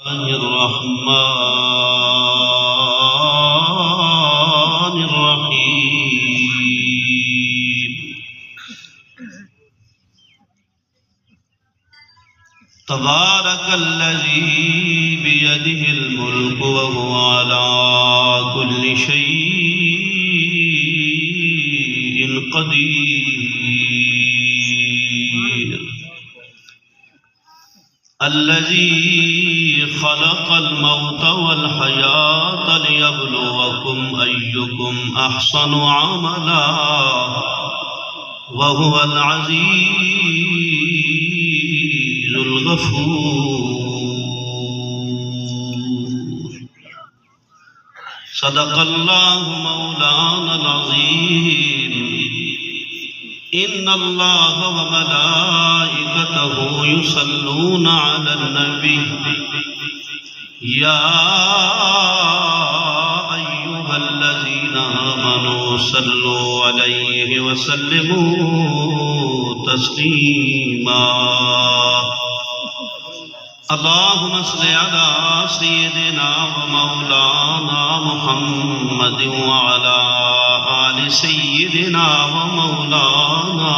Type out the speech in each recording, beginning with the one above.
الرحمن الرحيم تبارك الذي بيده الملك وهو على كل شيء قدير الذي خلق الموت والحياة ليبلوكم أيكم أحسن عملا وهو العزيز الغفور صدق الله مولانا العظيم إن الله وملائكته يصلون على النبي يا أيها الذين آمنوا صلوا عليه وسلموا تسليما اللهم صل على سيدنا ومولانا محمد وعلى آل سيدنا ومولانا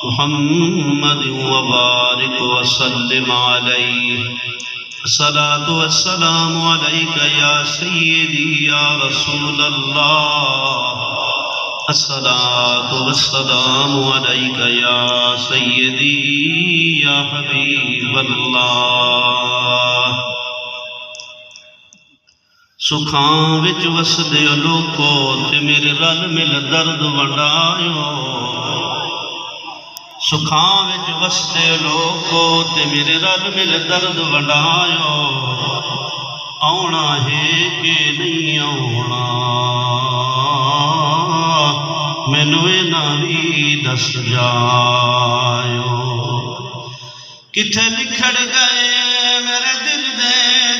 محمد وبارك وسلم عليه الصلاة والسلام عليك يا سيدي يا رسول الله الصلاة والسلام عليك يا سيدي يا حبيب الله سکھاں وچ وسدے لوکو تے میرے رل مل درد ونڈایو سکھاں وچ وسدے لوکو تے میرے رل مل درد ونڈایو آونا ہے کہ نہیں آونا مینوں انہاں وی دس جایو کتھے لکھڑ گئے میرے دل دے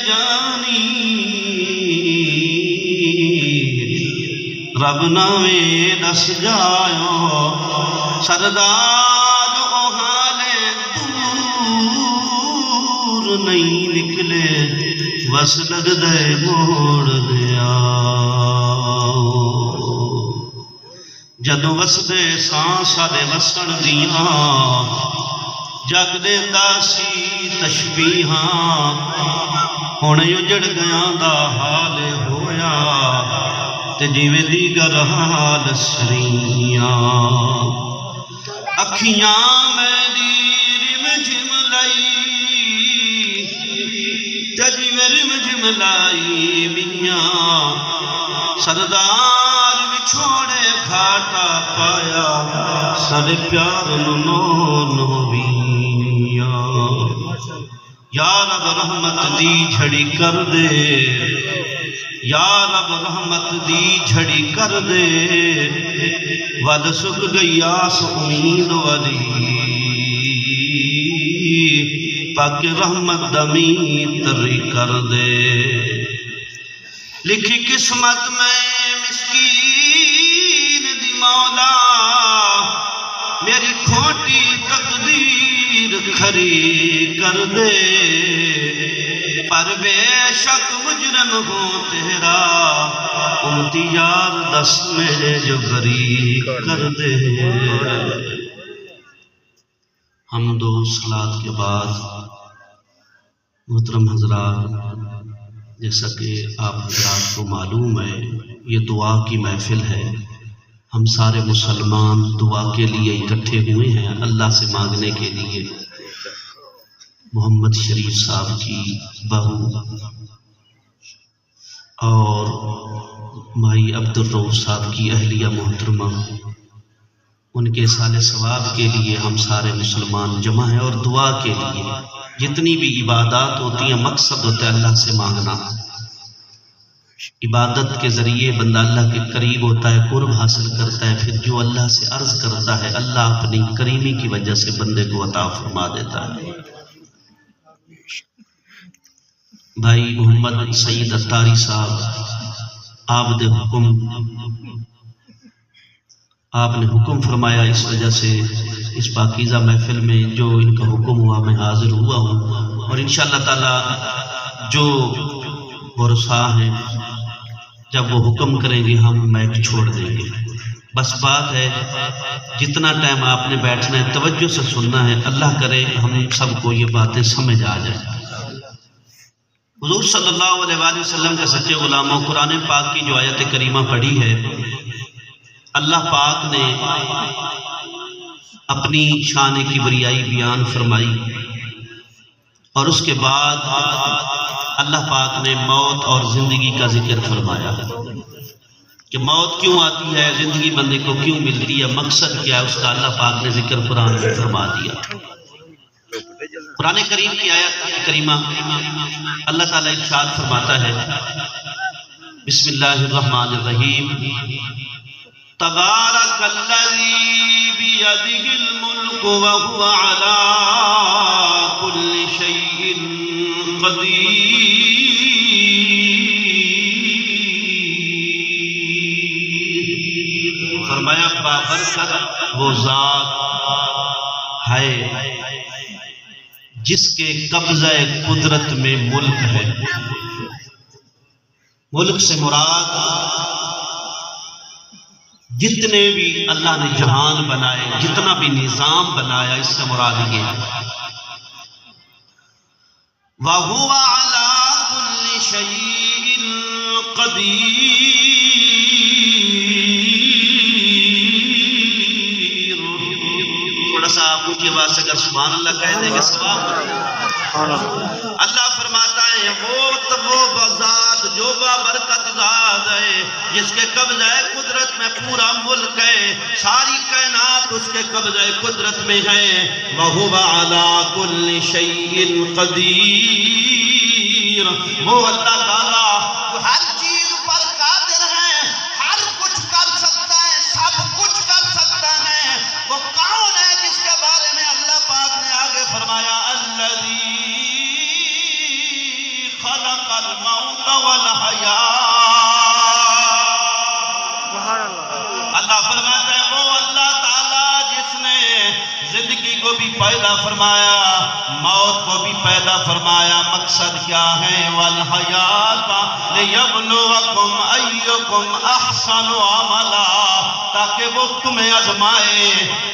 جانی رب ناویں دس جایو سردار او حالے دور نہیں نکلے بس لگ دے موڑ دیا جدوں وسدے ساں سارے وسن دیاں جگ دیندا سی تشبیہاں ہن اجڑ گیاں دا حال ہویا تے جیویں دیگر حال سریاں اکھیاں میری رم جھم لائی تے جیویں رم جھم لائی میاں سردار وچھوڑے گھاٹا پایا سارے پیار نو نویاں یا رب رحمت دی جھڑی کر دے یا رب رحمت دی جھڑی کر دے ود سک گئی آس امید والی پاک رحمت دمی تری کر دے لکھی قسمت میں مسکین دی مولا میری کھوٹی تقدیر کھری کر دے پر بے شک مجرم ہو تیرا امتی یار دس میرے جو بری کر دے حمد و صلات کے بعد محترم حضرات جیسا کہ آپ حضرات کو معلوم ہے یہ دعا کی محفل ہے ہم سارے مسلمان دعا کے لیے اکٹھے ہوئے ہیں اللہ سے مانگنے کے لیے محمد شریف صاحب کی بہو اور مائی عبدالرؤف صاحب کی اہلیہ محترمہ ان کے سال ثواب کے لیے ہم سارے مسلمان جمع ہیں اور دعا کے لیے جتنی بھی عبادات ہوتی ہیں مقصد ہوتا ہے اللہ سے مانگنا عبادت کے ذریعے بندہ اللہ کے قریب ہوتا ہے قرب حاصل کرتا ہے پھر جو اللہ سے عرض کرتا ہے اللہ اپنی کریمی کی وجہ سے بندے کو عطا فرما دیتا ہے بھائی محمد سعید اتاری صاحب آپ نے حکم فرمایا اس وجہ سے اس پاکیزہ محفل میں جو ان کا حکم ہوا میں حاضر ہوا ہوں اور انشاءاللہ تعالی جو ورثاء ہیں جب وہ حکم کریں گے ہم مائک چھوڑ دیں گے. بس بات ہے جتنا ٹائم آپ نے بیٹھنا ہے توجہ سے سننا ہے. اللہ کرے ہم سب کو یہ باتیں سمجھ آ جائیں. حضور صلی اللہ علیہ وآلہ وسلم کے سچے غلاموں، قرآن پاک کی جو آیت کریمہ پڑھی ہے، اللہ پاک نے اپنی شان کبریائی بیان فرمائی اور اس کے بعد اللہ پاک نے موت اور زندگی کا ذکر فرمایا کہ موت کیوں آتی ہے، زندگی بندے کو کیوں ملتی ہے، مقصد کیا ہے اس کا. اللہ پاک نے ذکر قرآن میں فرما دیا. قرآن کریم کی آیت کریمہ اللہ تعالیٰ ارشاد فرماتا ہے، بسم اللہ الرحمن الرحیم، تبارک الذی بیدہ الملک وہو علی کل شیء قدیر. فرمایا بابرکت وہ ذات ہے جس کے قبضہ قدرت میں ملک ہے. ملک سے مراد جتنے بھی اللہ نے جہان بنائے، جتنا بھی نظام بنایا، اس سے مراد یہ ہے. وَهُوَ عَلَىٰ كُلِّ شَيْءٍ قَدِيرٌ. تھوڑا سا اونچی آواز سے اگر سبحان اللہ کہہ دیں گے ثواب. اللہ فرماتا ہے وہ ذات جو بابرکت ذات ہے جس کے قبضہ قدرت میں پورا ملک ہے، ساری کائنات اس کے قبضہ قدرت میں ہے. وَهُوَ عَلَىٰ كُلِّ شَيْءٍ قَدِيرٌ. وہ اللہ تعالیٰ جو ہر چیز پر قادر ہے، ہر کچھ کر سکتا ہے، سب کچھ کر سکتا ہے. وہ کون ہے جس کے بارے میں اللہ پاک نے آگے فرمایا، الذی خلق الموت والحیات. اللہ فرماتا ہے وہ اللہ تعالیٰ جس نے زندگی کو بھی پیدا فرمایا، موت کو بھی پیدا فرمایا. مقصد کیا ہے؟ والحیات لیبلوکم ایکم احسن عملا، تاکہ وہ تمہیں آزمائے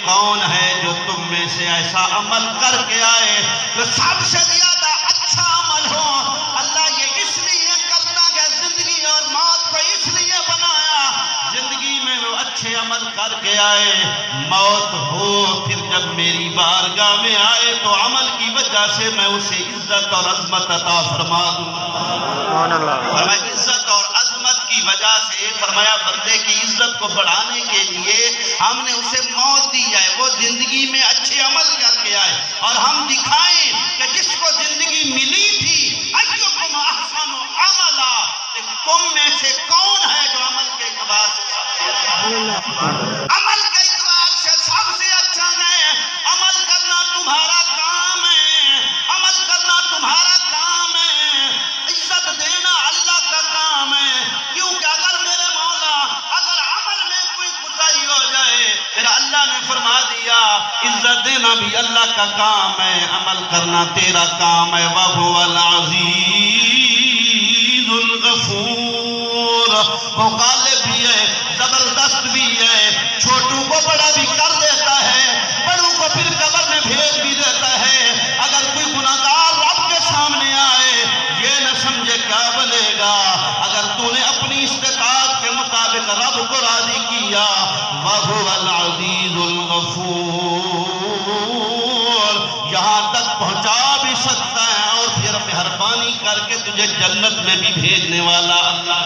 کون ہے جو تم میں سے ایسا عمل کر کے آئے جو سب سے زیادہ اچھا عمل ہو. اللہ یہ اس لیے کرتا کہ زندگی اور موت کو اس لیے بنایا زندگی میں وہ اچھے عمل کر کے آئے، موت ہو پھر جب میری بارگاہ میں آئے تو عمل کی وجہ سے میں اسے عزت اور عظمت عطا فرما دوں. فرمایا عزت اور عظمت کی وجہ سے، فرمایا بندے کی عزت کو بڑھانے کے لیے ہم نے اسے موت دی ہے، وہ زندگی میں اچھے عمل کر کے آئے اور ہم دکھائیں کہ جس کو زندگی ملی تھی ایکم احسن عملا، تم میں سے کون ہے جو عمل کے اعتبار سے سب سے اچھا ہے. عمل کے اعتبار سے سب سے اچھا ہے. عمل کرنا تمہارا کام ہے، عمل کرنا تمہارا کام ہے، عزت دینا اللہ کا کام ہے. کیونکہ اگر میرے مولا اگر عمل میں کوئی کوتاہی ہو جائے پھر اللہ نے فرما دیا عزت دینا بھی اللہ کا کام ہے، عمل کرنا تیرا کام ہے. وَهُوَ الْعَزِيزُ الْغَفُورُ. وہ غالب بھی ہے، زبردست بھی ہے، چھوٹوں کو بڑا بھی کر دیتا ہے، بڑوں کو پھر قبر میں بھیج بھی دیتا ہے. اگر کوئی گناہگار رب کے سامنے آئے یہ نہ سمجھے کیا بنے گا. اگر تو نے اپنی استطاعت کے مطابق رب کو راضی کیا، وَهُوَ الْعَزِيزُ الْغَفُورُ، یہاں تک پہنچا بھی سکتا ہے اور پھر مہربانی کر کے تجھے جنت میں بھی بھیجنے والا اللہ.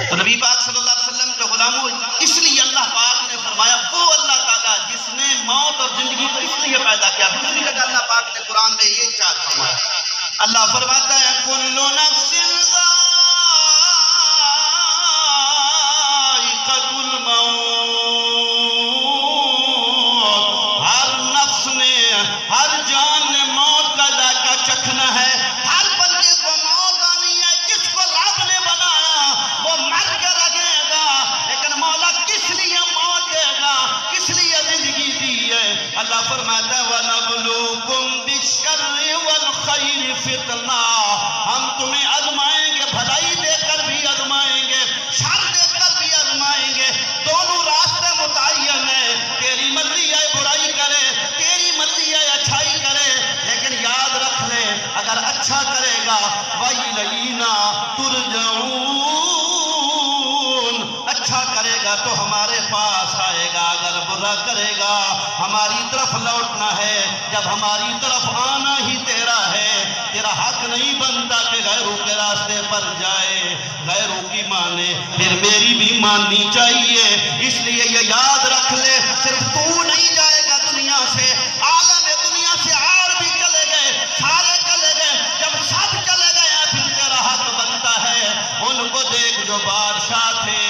تو نبی پاک صلی اللہ علیہ وسلم کے غلاموں، اس لیے اللہ پاک نے فرمایا وہ اللہ تعالیٰ جس نے موت اور زندگی کو اس لیے پیدا کیا. دوسری جگہ اللہ پاک نے قرآن میں یہ ارشاد فرمایا، اللہ فرماتا ہے کل نفس ذائقۃ الموت، ہر نفس نے، ہر جان نے موت کا ذائقہ چکھنا ہے. ہر بندے کو موت آنی ہے. جس کو رب نے بنایا وہ مر کے رہے گا، اللہ فرماتا ہے وَنَبْلُوكُمْ بِالشَّرِّ وَالْخَيْرِ فِتْنَةً، ہم تمہیں آزمائیں گے، بھلائی دے کر بھی آزمائیں گے، شر دے کر بھی آزمائیں گے، دونوں راستے متعین ہیں، تیری مرضی ہے برائی کرے، تیری مرضی ہے اچھائی کرے، لیکن یاد رکھ لے اگر اچھا کرے گا وَإِلَيْنَا تُرْجَعُونَ، اچھا کرے گا تو ہمارے پاس آئے گا، اگر برا کرے گا ہماری طرف لوٹنا ہے، جب ہماری طرف آنا ہی تیرا ہے، تیرا حق نہیں بنتا کہ غیروں کے راستے پر جائے، غیروں کی مانے پھر میری بھی ماننی چاہیے، اس لیے یہ یاد رکھ لے صرف تو نہیں جائے گا دنیا سے، عالم دنیا سے اور بھی چلے گئے، سارے چلے گئے، جب سب چلے گئے پھر تیرا حق بنتا ہے، ان کو دیکھ جو بادشاہ تھے،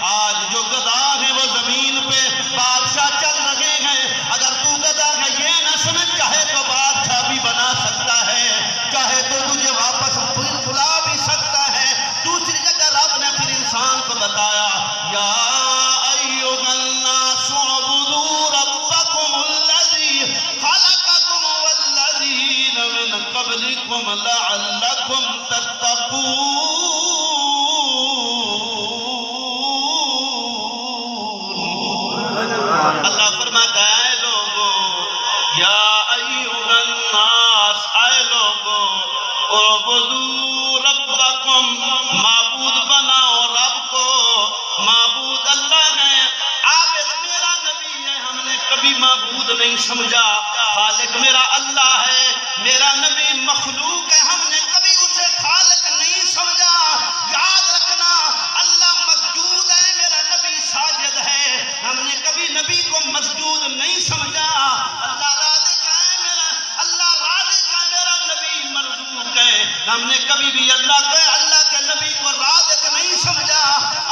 آج جو گدا ہیں وہ زمین پہ بادشاہ چل رہے ہیں، اگر تو گدا ہے یہ نہ سمجھ، چاہے تو بادشاہ بھی بنا سکتا ہے، چاہے تو تجھے واپس بلا بھی سکتا ہے۔ دوسری جگہ رب نے پھر انسان کو بتایا یا ایھا الناس اعبدوا ربکم الذی خلقکم والذین من قبلکم لعلکم تتقون۔ اللہ فرماتا ہے اے لوگو یا ایھا الناس، اے لوگو اعبدوا ربکم، معبود بناؤ رب کو، معبود اللہ ہے، عابد میرا نبی ہے، ہم نے کبھی معبود نہیں سمجھا، خالق میرا اللہ ہے، میرا نبی مخلوق ہے، ہم نے کبھی اسے خالق نہیں سمجھا، یاد رکھنا اللہ مسجود ہے، میرا نبی ساجد ہے، ہم نے کبھی نبی کو مسجود نہیں سمجھا، اللہ رازق ہے میرا، اللہ رازق ہے میرا نبی مرزوق ہے، ہم نے کبھی بھی اللہ کے نبی کو رازق نہیں سمجھا،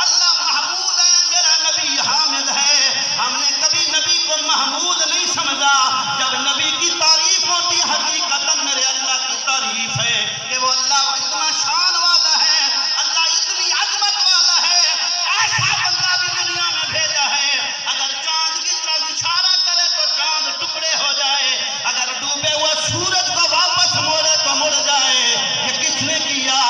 اللہ محمود ہے میرا نبی حامد ہے، ہم نے کبھی نبی کو محمود نہیں سمجھا، جب نبی کی تعریف ہوتی حقیقتاً میرے اللہ کی تعریف ہے کہ وہ اللہ اتنا شان والا ہے، اللہ اتنی عظمت والا ہے، ایسا بندہ بھی دنیا میں بھیجا ہے، اگر چاند کی طرف اشارہ کرے تو چاند ٹکڑے ہو جائے، اگر ڈوبے ہوئے سورج کو واپس موڑے تو مڑ جائے، یہ کس نے کیا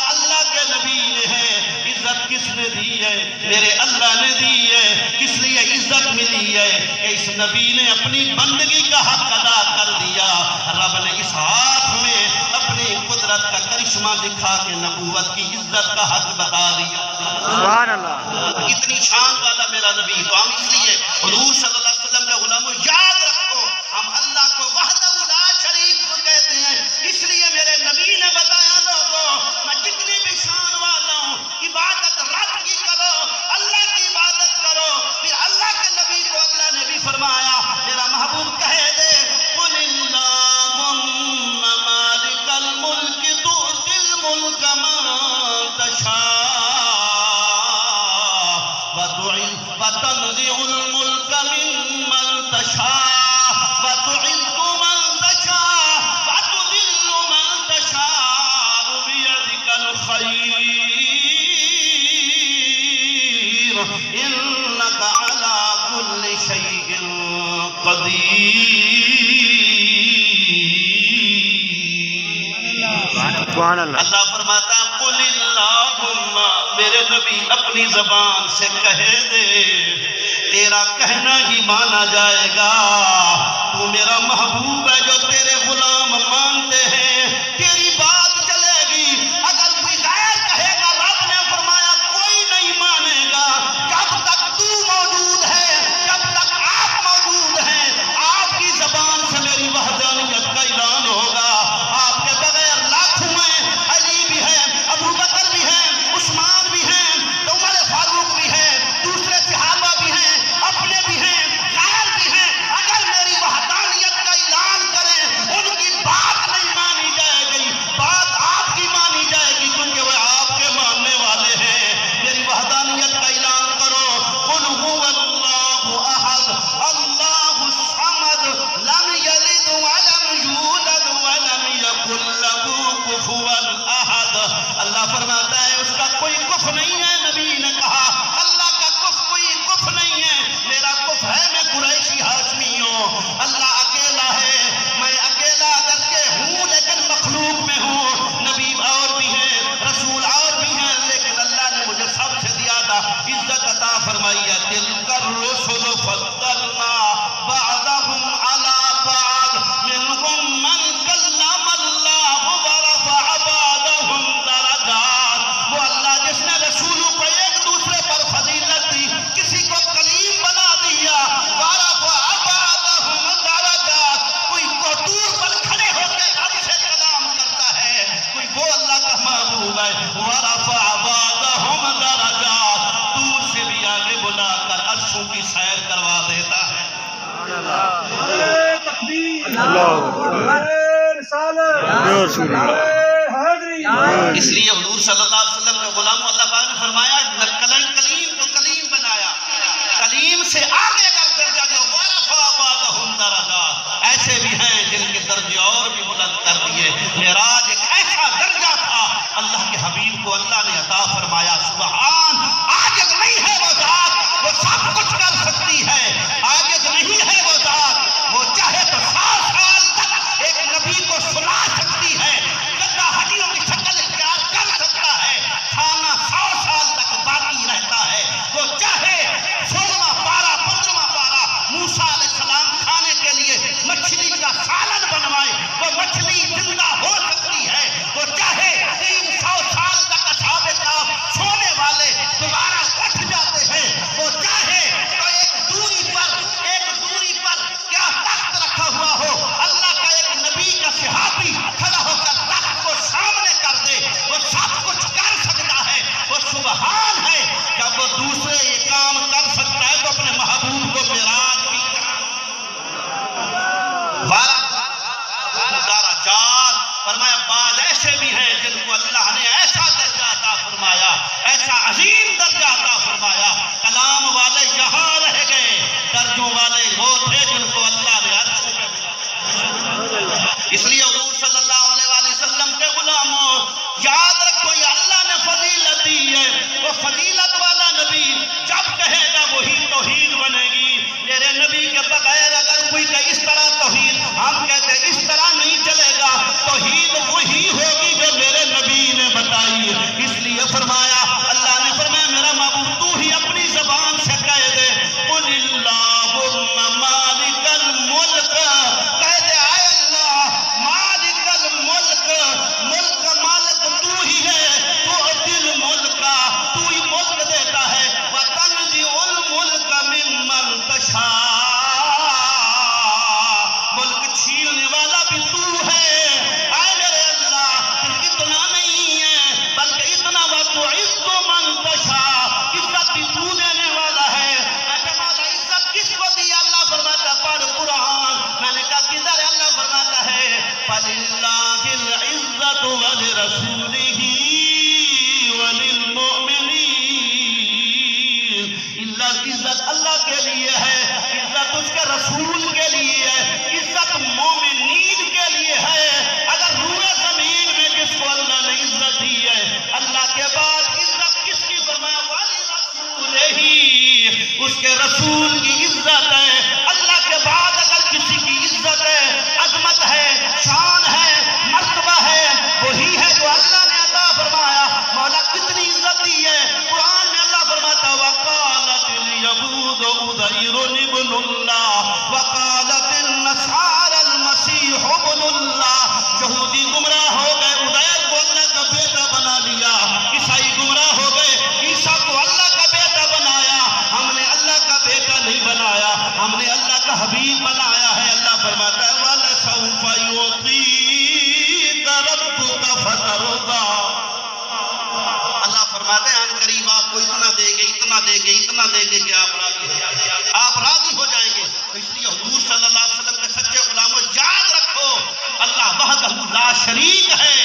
اللہ کے نبی نے ہے، عزت کس نے دی ہے؟ میرے اللہ نے دی ہے، کس لیے عزت ملی ہے کہ اس نبی نے اپنی بندگی کا حق ادا کر دیا، رب نے اس ہاتھ میں اپنی قدرت کا کرشمہ دکھا کے نبوت کی عزت کا حق بتا دیا، سبحان اللہ، اتنی شان والا میرا نبی، تو ہم اس لیے حضور صلی اللہ علیہ وسلم کے غلاموں یاد رکھو، ہم اللہ کو وحدہ لا شریک کو کہتے ہیں، اس لیے میرے نبی نے بتایا لوگوں میں جتنی بھی شان والا ہوں، عبادت رب کی کرو، اللہ کی عبادت کرو، پھر اللہ کے نبی کو اللہ نے بھی فرمایا، میرا محبوب کہہ دے قل اللہم مالک الملک تؤتی الملک من تشاء وتنزع الملک ممن تشاء وتعز من تشاء وتذل من تشاء بيدك الخير انك على كل شيء قدیر۔ اللہ فرماتا قل اللہم، میرے نبی اپنی زبان سے کہہ دے، تیرا کہنا ہی مانا جائے گا، تو میرا محبوب ہے جو تیرے غلام مانتے ہیں، تیری بات چلے گی، اگر کوئی غیر کہے گا رب نے فرمایا کوئی نہیں مانے گا، جب تک تو موجود ہے، جب تک آپ موجود ہیں، آپ کی زبان سے میری وحدانیت کا اعلان ہوگا، آپ کے بغیر لاکھوں ہیں، علی بھی ہے، ابو بکر بھی ہے، عثمان بھی ہیں، عمر فاروق بھی ہیں، دوسرے صحابہ بھی ہیں، اپنے بھی ہیں، غیر بھی ہیں، اگر میری وحدانیت کا اعلان کریں ان کی بات نہیں مانی جائے اس لیے حضور صلی اللہ علیہ وسلم کا غلام اللہ پاک نے فرمایا کلیم کو کلیم بنایا، کلیم سے آگے اگر درجہ جو ورفع بعضهم درجات، ایسے بھی ہیں جن کے درجے اور بھی بلند کر دیے۔ معراج ایک ایسا درجہ تھا اللہ کے حبیب کو اللہ نے عطا فرمایا۔ سبحان، عاجز نہیں ہے وہ ذات، وہ سب کچھ کر سکتی ہے، عاجز نہیں ہے وہ ذات، وہ چاہے تو 100 سال تک ایک نبی کو سنا سکتی ہے، گدا ہڈیوں کی شکل اختیار کر سکتا ہے، کھانا 100 سال تک باقی رہتا ہے، وہ چاہے 16واں پارہ 15واں پارہ موسیٰ علیہ السلام کھانے کے لیے مچھلی کا سالن بنوائے، وہ مچھلی زندہ ہو سکتی ہے، وہ چاہے 300 سال تک اصحاب کہف سونے والے دوبارہ اٹھ جاتے ہیں، وہ چاہے تو ایک دوری پر کیا تخت رکھا ہوا ہو، اللہ کا ایک نبی کا صحابی کھڑا ہو کر تخت کو سامنے کر دے، وہ سب کچھ کر سکتا ہے، وہ سبحان ہے۔ جب وہ دوسرے یہ کام کر سکتا ہے تو اپنے محبوب کو معراج بھی فرمایا۔ بعض ایسے بھی ہیں جن کو اللہ نے ایسا درجہ عطا فرمایا، ایسا عظیم درجہ عطا فرمایا، کلام والے یہاں رہ گئے، درجوں والے وہ تھے جن کو اللہ نے عرش پہ بھیجا۔ اس لیے حضور صلی اللہ علیہ وسلم کے غلاموں، یاد رکھو یہ اللہ نے فضیلت دی ہے، وہ فضیلت والا نبی جب کہے گا وہی توحید بنے گی۔ میرے نبی کے بغیر اگر کوئی کہ اس طرح توحید، ہم کہتے ہیں اس طرح نہیں چلے گا، توحید وہی ہوگی جو میرے نبی نے بتائی۔ اس لیے فرمایا، اللہ نے فرمایا میرا محبوب تو ہی اپنی زبان سے کہہ دے، قل اللہم مالک الملک، کہہ دے اے اللہ مالک الملک، ملک مالک تو ہی ہے، تؤتی الملک، تو ہی ملک دیتا ہے، وتنزع الملک ممن تشاء، ملک چھیننے والا بھی تو ہے۔ اے میرے اللہ صرف اتنا نہیں ہے بلکہ اتنا وتعز من تشاء، عزت بھی تو دینے والا ہے۔ میں کہا مولا عزت کس کو دی؟ اللہ فرماتا پڑھ قرآن۔ میں نے کہا کدھر ہے؟ اللہ فرماتا ہے فَلِلَّهِ الْعِزَّةُ وَلِرَسُولِهِ وَلِلْمُؤْمِنِينَ، عزت اللہ کے لیے ہے، عزت اس کے رسول کے لیے ہے، عزت مومنین کے لیے ہے۔ اگر روئے زمین میں جس کو اللہ نے عزت دی ہے، اللہ کے بعد عزت کس کی؟ فرمایا وَلِرَسُولِهِ، اس کے رسول کی عزت ہے۔ اللہ کے بعد اگر کسی کی عزت ہے، عظمت ہے، شان ہے، مرتبہ ہے، وہی ہے جو اللہ نے عطا فرمایا۔ مولا کتنی عزت دی ہے، قرآن میں اللہ فرماتا وَقَالَتِ الْيَهُودُ عُزَيْرٌ ابْنُ اللَّهِ وَقَالَتِ النَّصَارَى الْمَسِيحُ ابْنُ اللَّهِ، یہودی گمراہ ہو گئے، عزیر کو اللہ کا بیٹا بنا لیا، عیسائی گمراہ ہو گئے، عیسیٰ کو اللہ کا بیٹا بنایا، ہم نے اللہ کا بیٹا نہیں بنایا، ہم نے اللہ کا حبیب بنایا ہے۔ اللہ فرماتا ہے وَلَسَوْفَ يُعْطِيكَ رَبُّكَ فَتَرْضَىٰ، اللہ فرماتے ہیں ان قریب آپ کو اتنا دیں گے، اتنا دیں گے، اتنا دیں گے کہ آپ راضی ہو جائیں گے، آپ راضی ہو جائیں گے۔ تو اس لیے حضور صلی اللہ علیہ وسلم کے سچے غلاموں یاد رکھو، اللہ وحدہ لا شریک ہے،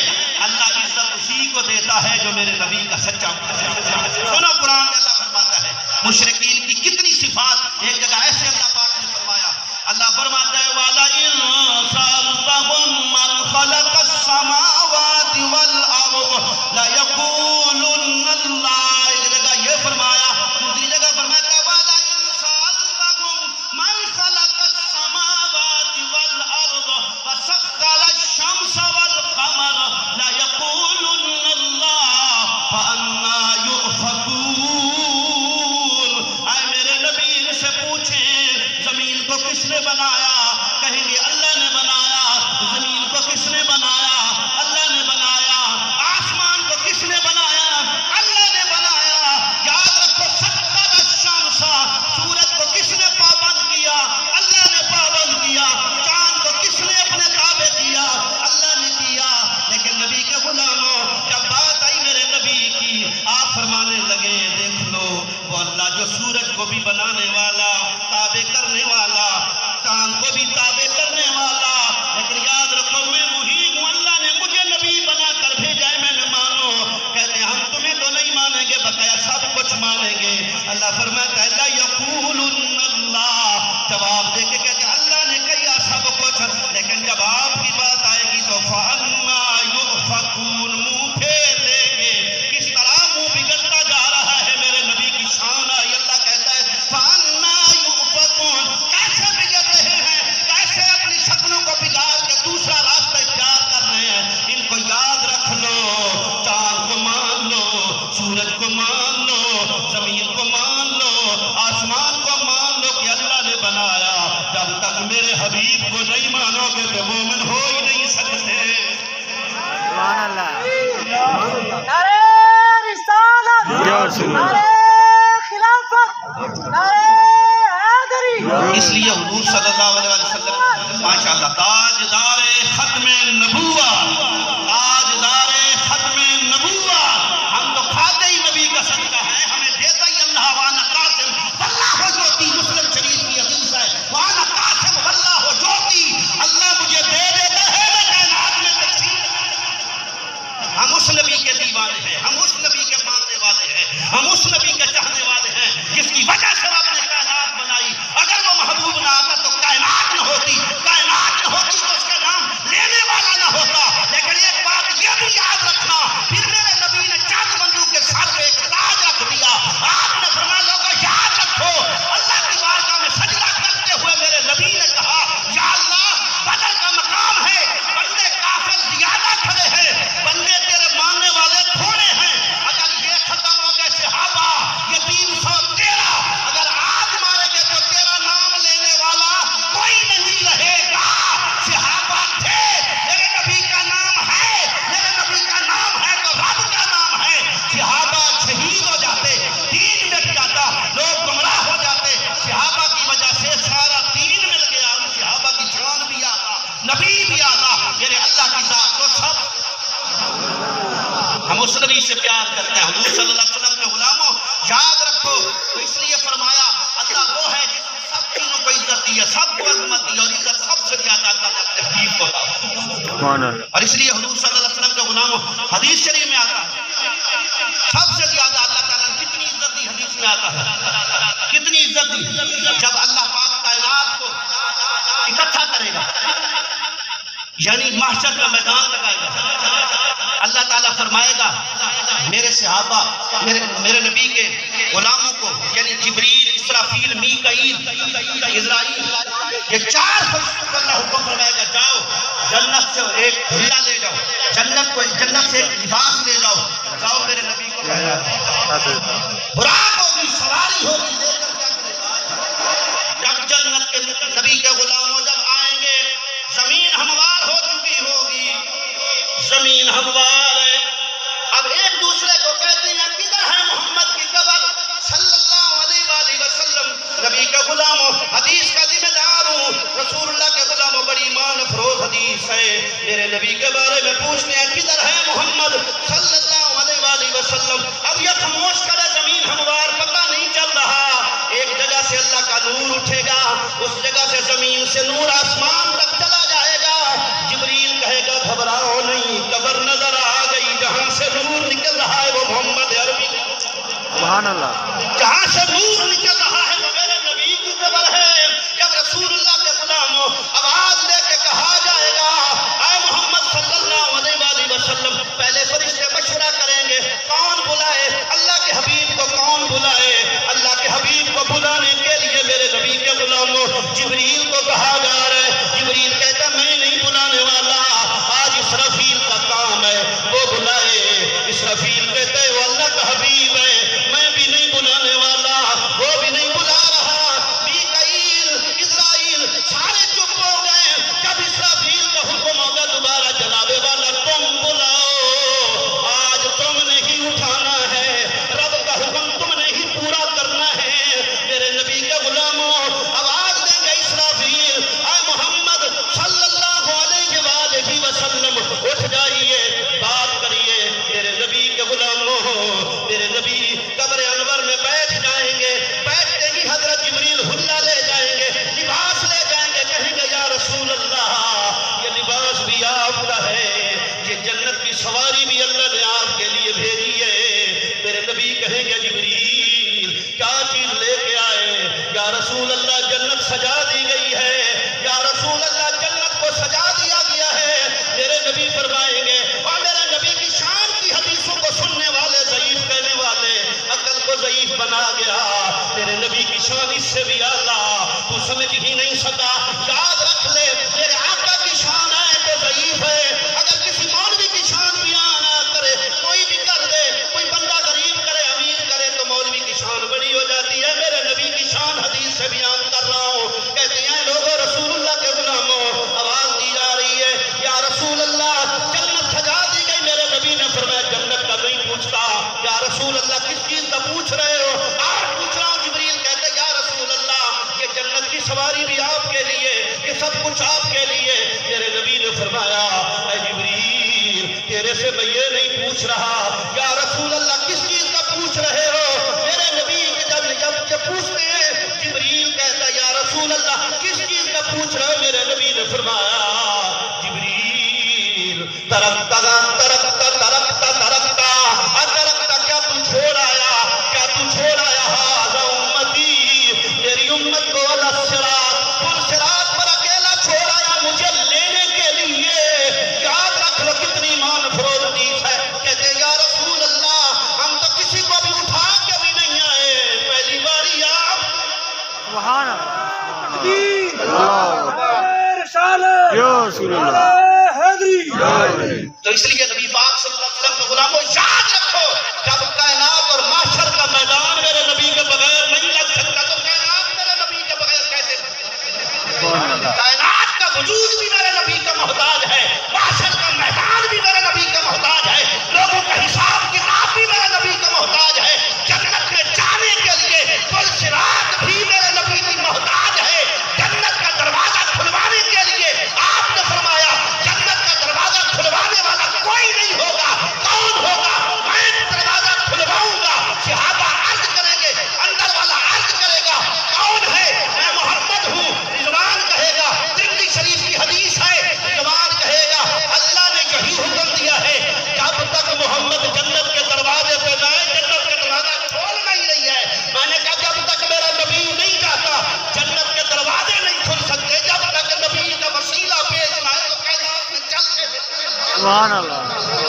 اللہ عزت اسی کو دیتا ہے جو میرے نبی کا سچا سنو قرآن میں اللہ فرماتا ہے مشرکین کی کتنی صفات، ایک جگہ ایسے اللہ پاک نے فرمایا، اللہ فرماتا ہے وَلَئِن سَأَلْتَهُم مَّنْ خَلَقَ السَّمَاوَاتِ وَالْأَرْضَ لَيَقُولُنَّ اللَّهُ، ایک جگہ یہ فرمایا، دوسری جگہ فرماتا ہے وَلَئِن سَأَلْتَهُم مَّنْ خَلَقَ السَّمَاوَاتِ وَالْأَرْضَ وَسَخَّرَ الشَّمْسَ وَالْقَمَرَ لَيَقُولُنَّ اللَّهُ فَأَنَّىٰ يُؤْفَكُونَ۔ اے میرے نبی ان سے پوچھیں زمین کو کس نے بنایا؟ کہیں گے اللہ نے بنایا۔ زمین کو کس نے بنایا؟ اللہ نے بنایا۔ آسمان کو کس نے بنایا؟ اللہ نے بنایا۔ یاد رکھو سخر الشمس، سورج کو کس نے پابند کیا؟ اللہ نے پابند کیا۔ چاند کو کس نے اپنے تابع کیا؟ اللہ نے کیا۔ لیکن نبی کے غلاموں جب بات آئی میرے نبی کی، آپ فرمانے لگے دیکھ لو وہ اللہ جو سورج کو بھی بنانے والا، تابع کرنے والا، چاند کو بھی تابع کرنے والا، لیکن یاد رکھو میں وہی ہوں، اللہ نے مجھ اس لیے حضور صلی اللہ علیہ وسلم ماشاءاللہ تاجدار ختم نبوت، تاجدار ختم نبوت، ہم تو کھاتے ہی نبی کا صدقہ ہے، ہمیں دیتا ہی اللہ، وانا قاسم واللہ جوتی، مسلم شریف کی حدیث ہے، وانا قاسم واللہ جوتی، اللہ مجھے دے دیتا ہے، میں کائنات میں تقسیم کرتا۔ ہم اس نبی کے دیوانے ہیں، ہم اس نبی کے ماننے والے ہیں، ہم اس نبی کے چاہنے والے ہیں جس کی وجہ سے رب نے کائنات بنائی۔ اگر وہ محبوب نہ آتا تو کائنات نہ ہوتی، کائنات نہ ہوتی تو اس کا نام لینے والا نہ ہوتا۔ لیکن ایک بات یہ بھی یاد رکھنا، پھر میرے نبی نے چند بندوں کے سر پہ ایک تاج رکھ دیا، آپ نے فرمایا لوگوں یاد رکھو، اللہ کی بارگاہ میں سجدہ کرتے ہوئے میرے نبی نے کہا یا اللہ بدر کا مقام ہے، بندے کافر زیادہ کھڑے ہیں، بندے تیرے ماننے والے تھوڑے ہیں، اگر یہ ختم ہو گئے صحابہ یہ 313 اگر آج مارے گئے تو تیرا نام لینے والا کوئی نہیں رہے گا۔ صحابہ تھے، میرے نبی کا نام ہے، میرے نبی کا نام ہے تو رب کا نام ہے۔ صحابہ شہید ہو جاتے، دین مٹ جاتا، لوگ گمراہ ہو جاتے، صحابہ کی وجہ سے سارا دین مل گیا، ان صحابہ کی جان بھی آتا، نبی بھی آتا، میرے اللہ کی ذات کو سب۔ ہم اس نبی سے پیار کرتے ہیں، حضور صلی اللہ علیہ وسلم کے غلاموں یاد رکھو، تو اس لیے فرمایا اللہ وہ ہے جس نے سب چیزوں کو عزت دی ہے، سب کو عظمت دی، اور عزت سب سے زیادہ اللہ نے اپنے حبیب کو دی۔ اور اس لیے حضور صلی اللہ علیہ وسلم کے غلاموں حدیث شریف میں آتا ہے سب سے زیادہ اللہ تعالیٰ نے کتنی عزت دی، حدیث میں آتا ہے کتنی عزت دی، جب اللہ پاک کائنات کو اکٹھا کرے گا، یعنی محشر کا میدان لگائے گا، اللہ تعالیٰ فرمائے گا میرے صحابہ میرے نبی کے غلاموں کو، یعنی جبریل، اسرافیل، میکائیل، عزرائیل، یہ 4 فرشتوں کو اللہ حکم فرمائے گا جاؤ جنت سے ایک ہلا لے جاؤ، جنت سے ایک لباس لے جاؤ، جاؤ میرے نبی کو پہنا دو۔ براق ہوگی، سواری ہوگی، لے کر کیا کرے گا؟ جب جنت کے نبی کے غلاموں جب آئیں گے، زمین ہموار ہو چکی ہوگی، زمین ہموار ہے، اب ایک دوسرے کو کہتے ہیں کدھر ہے محمد کی قبر صلی اللہ علیہ وآلہ وسلم، نبی کے غلاموں حدیث کا ذمہ دار ہوں، رسول اللہ کے غلاموں بڑی ایمان افروز حدیث ہے، میرے نبی کے بارے میں پوچھتے ہیں کدھر ہے محمد صلی اللہ علیہ وآلہ وسلم، اب یہ خاموش کرے، زمین ہموار، پتہ نہیں چل رہا، ایک جگہ سے اللہ کا نور اٹھے گا، اس جگہ سے زمین سے نور آسمان تک چلا جائے گا، جبریل کہے گا گھبراؤ نہیں، قبر نظر آ گئی، جہاں سے نور نکل رہا ہے وہ محمد عربی، سبحان اللہ، جہاں سے نور نکل رہا ہے وہ میرے نبی کی قبر ہے۔ جب رسول اللہ کے غلاموں آواز لے کے کہا جائے گا اے محمد صلی اللہ علیہ وآلہ وسلم، پہلے فرشتے مشورہ کریں گے کون بلائے، اللہ کے حبیب کو کون بلائے، اللہ کے حبیب کو بلانے کے لیے میرے نبی کے غلاموں جبریل کو کہا جا رہا ہے، جبریل کہتا میں نہیں بلانے والا، آج اسرافیل کا کام ہے وہ بلائے، اسرافیل کہتے ہیں وہ اللہ کا حبیب ہے، میں بھی نہیں بلانے والا، وہ بھی نہیں بلا رہا، میکائیل، عزرائیل سارے چپ ہو گئے، جب اسرافیل کا حکم ہوگا دوبارہ جنابے والا تم بلاؤ، آج تم نے ہی اٹھانا ہے، رب کا حکم تم نے ہی پورا کرنا ہے، میرے نبی کے غلاموں آواز دیں گے اسرافیل اے محمد صلی اللہ علیہ وآلہ وسلم اٹھ جائیے، بات کریے، میرے نبی کے غلاموں میرے نبی قبر انور میں بیٹھ جائیں گے، بیٹھتے ہی حضرت جبریل حلہ لے جائیں گے، لباس لے جائیں گے، کہیں گے یا رسول اللہ یہ لباس بھی آپ کا ہے، یہ جنت کی سواری بھی اللہ نے آپ کے لیے بھیجی ہے، میرے نبی کہیں گے جبریل کیا چیز لے کے آئے، یا رسول اللہ جنت سجا دی گئی ہے، یا رسول اللہ جنت کو سجا دیا گیا ہے، میرے نبی فرمائیں گے، اور میرے نبی کی شان کی حدیثوں کو سننے والے ضعیف کہنے والے عقل کو ضعیف بنا گیا، میرے نبی کی شان اس سے بھی اعلیٰ تو سمجھ ہی نہیں سکا، یاد رکھ لے میرے آقا کی شان ہے تو ضعیف ہے، اگر کسی مولوی کی شان بیان نہ کرے، کوئی بھی کر دے، کوئی بندہ غریب کرے امیر کرے تو مولوی کی شان بڑی ہو جاتی ہے، میرے نبی کی شان حدیث سے بیان کر رہا ہوں، کہتے ہیں لوگوں رسول اللہ کے غلاموں آواز دی جا رہی ہے یا رسول اللہ جنت سجا دی گئی، میرے نبی نے فرمایا جنت کا نہیں پوچھتا، یا رسول اللہ کس چیز کا پوچھ رہے ہو، آج پوچھ رہا ہوں، جبریل کہتے یا رسول اللہ یہ جنت کی سواری سواری بھی آپ کے لیے، یہ سب کچھ آپ کے لیے۔ میرے نبی نے فرمایا اے جبریل تیرے سے میں یہ نہیں پوچھ رہا، یا رسول اللہ کس چیز کا پوچھ رہے ہو؟ میرے نبی جب پوچھتے ہیں جبریل کہتا یا رسول اللہ کس چیز کا پوچھ رہے ہو؟ میرے نبی نے فرمایا جبریل ترکتا کیا تم چھوڑ آیا، کیا تم چھوڑ آیا؟ ھذا امتی، میری امت کو علی الصراط، پل صراط پر اکیلا چھوڑ آیا مجھے لینے کے لیے۔ یاد رکھ لو کتنی ایمان افروز حدیث ہے۔ کہتے ہیں یا رسول اللہ ہم تو کسی کو بھی اٹھا کے بھی نہیں آئے، پہلی باری آپ۔ سبحان اللہ، تو اس لیے نبی پاک صلی اللہ علیہ وسلم کے غلاموں یاد رکھو، جب کائنات اور محشر کا میدان میرے نبی کے بغیر نہیں لگ سکتا تو کائنات میرے نبی کے بغیر کیسے؟ کائنات کا وجود بھی میرے نبی کا محتاج ہے، محشر کا میدان بھی میرے نبی کا محتاج ہے، لوگوں کا حساب کتاب بھی میرے نبی کا محتاج ہے، جنت میں جانے کے لیے پل صراط بھی میرے نبی کی محتاج ہے، جنت کا دروازہ کھلوانے کے لیے آپ نے فرمایا جنت کا دروازہ کھلوانے والا کوئی نہیں ہوگا، کون ہوگا؟ میں دروازہ کھلواؤں گا۔ صحابہ عرض کریں گے، اندر والا عرض کرے گا کون ہے؟ میں محمد ہوں، رضوان کہے گا، ترمذی شریف کی حدیث ہے، رضوان کہے گا اللہ نے یہی حکم دیا ہے جب تک محمد جنت کے دروازے پہ جائے جنت کا دروازہ کھول نہیں رہی ہے۔ میں نے کہا جب تک میرا نبی نہیں جاتا جنت کے دروازے نہیں کھل سکتے، جب تک نبی کا وسیلہ پیش نہ آئے تو کائنات میں چلتے۔ سبحان اللہ،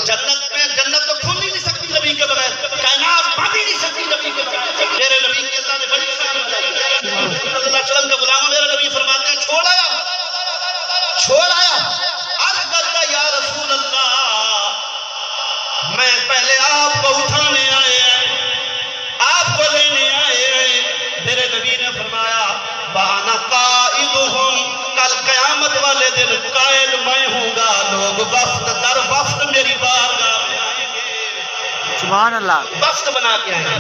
جنت تو کھل ہی نہیں سکتی نبی کے بغیر، کائنات بن ہی نہیں سکتی نبی کے بغیر۔ میرے نبی کی اللہ نے بڑی شان بتائی صلی اللہ علیہ وسلم کے غلاموں، میرے نبی فرماتے ہیں چھوڑ آیا عرض کرتا یا رسول اللہ میں پہلے آپ کو اٹھانے آئے ہیں، آپ کو لینے آئے ہیں۔ میرے نبی نے فرمایا وانا قائدہم، کل قیامت والے دن قائد میں ہوں گا، لوگ وفد در وفد میری بارگاہ میں آئیں گے۔ سبحان اللہ، وفد بنا کے آئیں گے،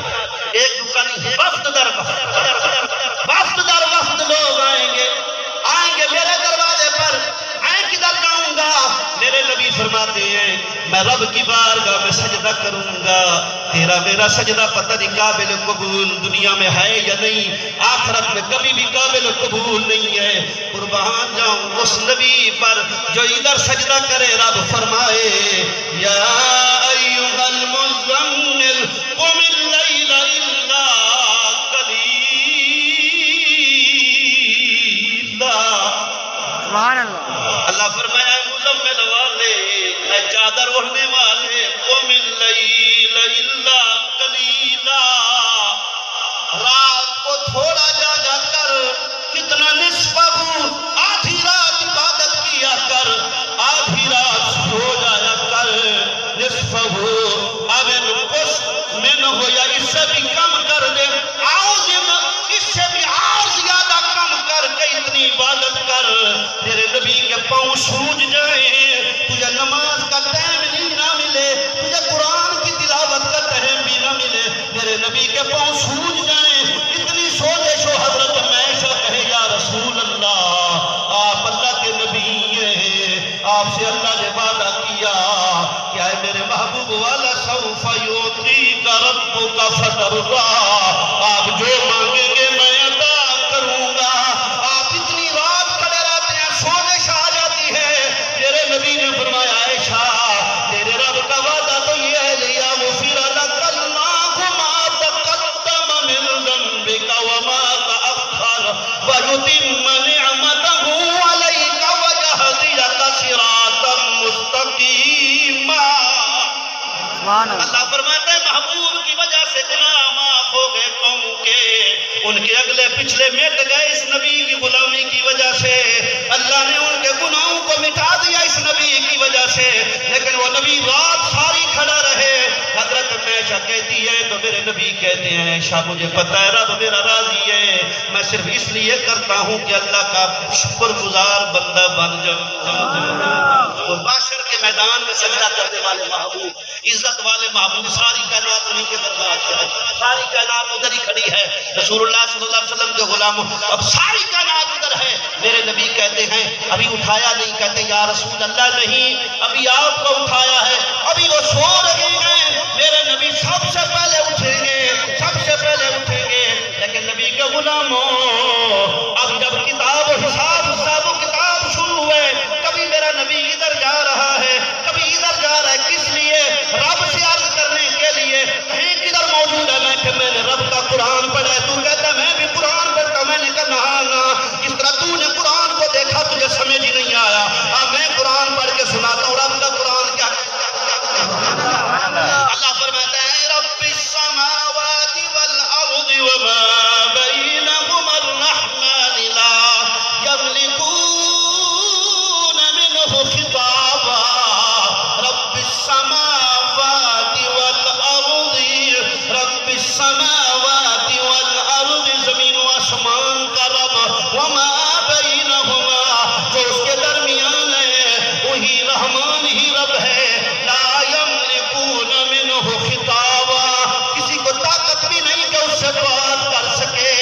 ایک دکان نہیں، وفد در وفد، وفد در وفد لوگ آئیں گے میرے دروازے پر۔ میں کدھر جاؤں گا؟ میرے نبی فرماتے ہیں میں رب کی بارگاہ میں سجدہ کروں گا، تیرا میرا سجدہ پتہ نہیں قابل قبول دنیا میں ہے یا نہیں، آخرت میں کبھی بھی قابل قبول نہیں ہے۔ قربان جاؤں اس نبی پر جو ادھر سجدہ کرے، رب فرمائے یا ایھا المزمل قم اللیل الا قلیلا۔ سبحان اللہ، اللہ فرمایا اے مزمل والے، اے چادر اوڑھنے والے، قم اللیل الا قلیلا، رات کو تھوڑا جاگا کر، کتنا نصفہ، آدھی رات عبادت کیا کر، آدھی رات سو جایا کر، نصفہ اب انقص منہ یا اس سے بھی کم کر دے، عاظم اس سے بھی اور زیادہ کم کر کے اتنی عبادت کر میرے نبی کے پاؤں سوج جائیں، تجھے نماز کا ٹائم نہیں نہ ملے، تجھے قرآن کی تلاوت کا ٹائم بھی نہ ملے، میرے نبی کے پاؤں سوج جائیں، اتنی سوزش ہو۔ حضرت عائشہ کہے یا رسول اللہ آپ اللہ کے نبی ہیں، آپ سے اللہ نے وعدہ کیا کہ اے میرے محبوب والا سوف یعطیک ربک فترضی، آپ جو مانگیں گے میں عطا کروں گا۔ آپ اتنی رات کھڑے رہتے ہیں، سوزش آ جاتی ہے۔ میرے نبی نے فرمایا عائشہ تیرے رب کا وعدہ تو یہ ہے لیغفر لک اللہ ما تقدم من ذنبک وما تأخر ویتم نعمته علیک ویہدیک صراطا مستقیما۔ سبحان اللہ، اللہ فرماتا ہے محبوب کی وجہ سے گناہ معاف ہو گئے قوم کے، ان کے اگلے پچھلے مٹ گئے اس نبی کی غلامی کی وجہ سے، اللہ نے ان کے گناہوں کو مٹا دیا اس نبی کی وجہ سے، لیکن وہ نبی رات ساری کھڑا رہے۔ حضرت عائشہ کہتی ہے تو میرے نبی کہتے ہیں عائشہ مجھے پتہ ہے رب میرا راضی ہے، میں صرف اس لیے کرتا ہوں کہ اللہ کا شکر گزار بندہ بن جاؤں۔ اور محشر کے میدان میں سجدہ کرنے والے محبوب، عزت والے محبوب، ساری کائنات انہی کے دربار سے ہے، ساری کائنات ادھر ہی کھڑی ہے۔ رسول اللہ صلی اللہ علیہ وسلم کے غلاموں اب ساری کائنات ادھر میرے نبی کہتے ہیں ابھی اٹھایا نہیں، کہتے یا رسول اللہ نہیں، ابھی آپ کو اٹھایا ہے، ابھی وہ سو رہے ہیں، میرے نبی سب سے پہلے اٹھیں گے، سب سے پہلے اٹھیں گے۔ لیکن نبی کے غلاموں، اب جب کتاب و حساب و کتاب شروع ہوئے، کبھی میرا نبی ادھر جا رہا ہے، کبھی ادھر جا رہا ہے، کس لیے؟ رب سے عرض کرنے کے لیے، کہیں کدھر موجود ہے؟ میں نے رب کا قرآن پڑھا ہے، تو کہتا میں بھی قرآن پڑھتا ہوں۔ میں نے کہا نہ، جس طرح تو نے قرآن کو دیکھا تجھے سمجھ ہی نہیں آیا، اب میں قرآن پڑھ کے سناتا ہوں۔ رب کا قرآن کیا اللہ فرماتا ہے رب السماوات والارض وما بینہما الرحمن لا یملکون منہ خطابا۔ رب السماوات والارض، رب السماوات والارض، زمین و آسمان کا رب، وما بینہما، جو اس کے درمیان ہے، وہی رحمان ہی رب ہے۔ لا یملکون منہ خطابا، کسی کو طاقت بھی نہیں کہ اس سے بات کر سکے۔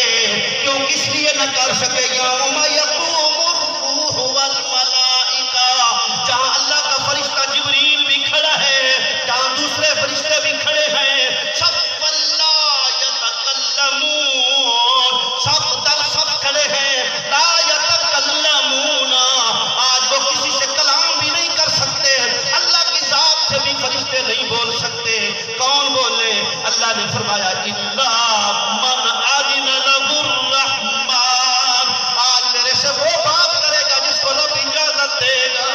کیوں؟ کس لیے نہ کر سکے؟ یوم یقوم الروح والملائکہ، جہاں اللہ کا فرشتہ جبریل بھی کھڑا ہے، جہاں دوسرے فرشتے بھی کھڑے ہیں، صف لا یتکلمون، صف در صف کھڑے ہیں، لا یتکلمون، آج وہ کسی سے کلام بھی نہیں کر سکتے، اللہ کی ذات سے بھی فرشتے نہیں بول سکتے۔ کون بولے؟ اللہ نے فرمایا الا من اذن له الرحمن، آج میرے سے وہ بات کرے گا جس کو رب اجازت دے گا،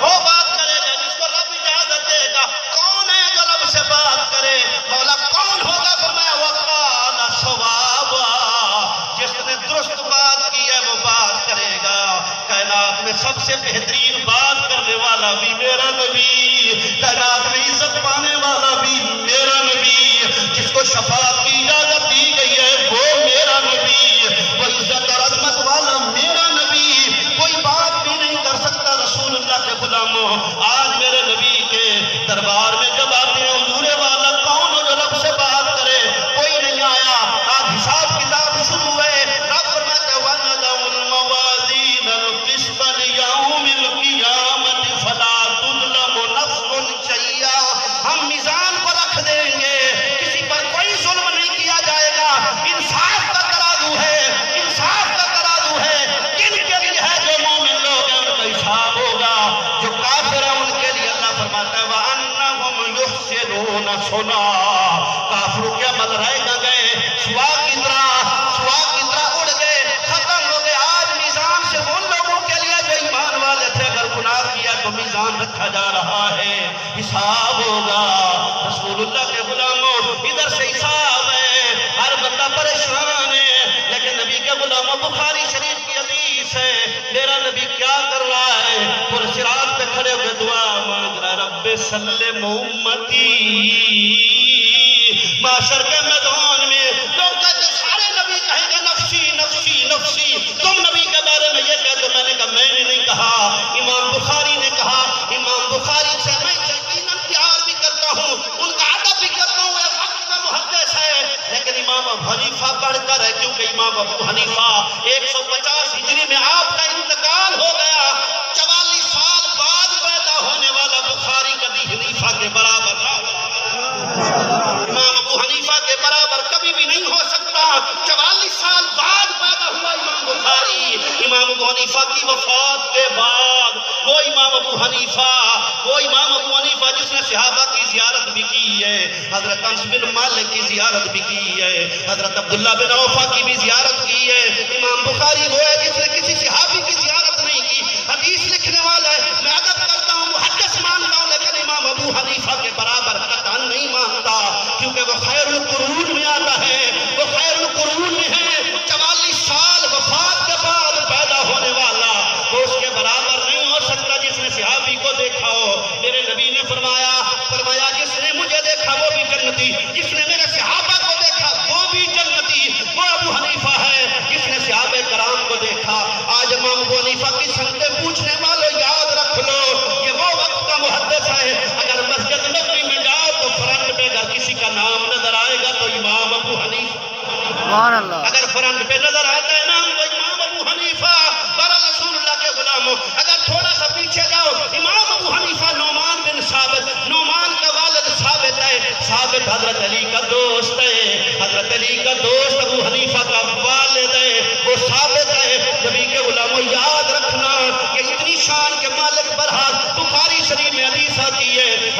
وہ بات کرے گا جس کو رب اجازت دے گا۔ کون ہے جو رب سے بات کرے؟ مولا کون ہوگا؟ فرمایا وقال صوابا، جس نے درست بات کی ہے وہ بات کرے گا۔ کائنات میں سب سے بہترین بات کرنے والا بھی میرا نبی، کائنات میں عزت پانے والا بھی میرا نبی، جس کو شفاعت کی اجازت دی گئی ہے وہ میرا نبی، وہ عزت اور عظمت والا میرا نبی، کوئی بات بھی نہیں کر سکتا۔ رسول اللہ کے غلاموں، آج میرے نبی کے دربار میں جب آتے ہیں حضور والا کون ہو جو رب سے بات کرے؟ کوئی نہیں آیا۔ آج حساب کتاب شروع ہے، رب فرماتا ہے وَنَضَعُ الْمَوَازِينَ الْقِسْطَ لِيَوْمِ الْقِيَامَةِ فَلَا تُظْلَمُ نَفْسٌ شَيْئًا، ہم میزان کو رکھ دیں گے، کسی پر کوئی ظلم نہیں کیا جائے گا۔ انصاف کا ترازو ہے، انصاف کا ترازو ہے۔ کن کے لیے ہے؟ جو مومن لوگ ہیں ان کا حساب ہوگا، جو کافر ہیں ان کے لیے اللہ فرماتا ہے وَأَنَّهُمْ يُحْسِنُونَ صُنْعًا، کافروں کے عمل رہ نہ گئے، سوا کی طرح اڑ گئے، ختم ہو گئے۔ آج میزان سے ان لوگوں کے لیے جو ایمان والے تھے، اگر گناہ کیا تو میزان رکھا جا رہا ہے، حساب ہوگا۔ رسول اللہ کے غلاموں، ادھر سے حساب ہے، ہر بندہ پریشان ہے، لیکن نبی کے غلاموں بخاری شریف کی حدیث ہے، میرا نبی کیا کر رہا ہے؟ پھر صراط پہ کھڑے ہوئے دعا مانگ رہا ہے رب سلم امتی۔ معاشر کے میدان میں لوگ کہتے سارے نبی کہیں گے نفسی نفسی نفسی، تم نبی کے بارے میں یہ کہتے، میں نے کہا میں نے نہیں کہا، امام بخاری نے کہا۔ امام بخاری سے میں یقیناً پیار بھی کرتا ہوں، ان کا ادب بھی کرتا ہوں، ایک وقت کا محدث ہے، لیکن امام ابو حنیفہ بڑھ کر ہے، کیونکہ امام ابو حنیفہ 150 ہجری میں آپ کا انتقال ہو گیا۔ 44 سال بعد پیدا ہونے والا بخاری کبھی حنیفہ کے برابر نہ ہو، امام ابو حنیفہ کے برابر کبھی بھی نہیں ہو سکتا۔ 44 سال بعد پیدا ہوا امام بخاری، امام ابو حنیفہ کی وفات کے بعد وہ امام ابو حنیفہ جس نے صحابہ کی زیارت بھی کی ہے، حضرت انس بن مالک کی زیارت بھی کی ہے، حضرت عبداللہ بن عوفہ کی بھی زیارت کی ہے۔ امام بخاری وہ ہے جس نے کسی صحابی کی زیارت نہیں کی، حدیث لکھنے والا ہے، میں ادب کرتا ہوں، محدث مانتا ہوں، لیکن امام ابو حنیفہ کے برابر قطعاً نہیں مانتا، کیونکہ وہ خیر القرون میں آتا ہے، وہ خیر القرون میں ہے۔ 44 سال وفات کے بعد پیدا ہونے والا، وہ اس کے برابر نہیں ہو سکتا جس نے صحابی کو دیکھا ہو۔ میرے نبی نے فرمایا جس نے مجھے دیکھا وہ بھی جنتی، جس نے میرے صحابہ کو دیکھا وہ بھی جنتی، وہ ابو حنیفہ ہے۔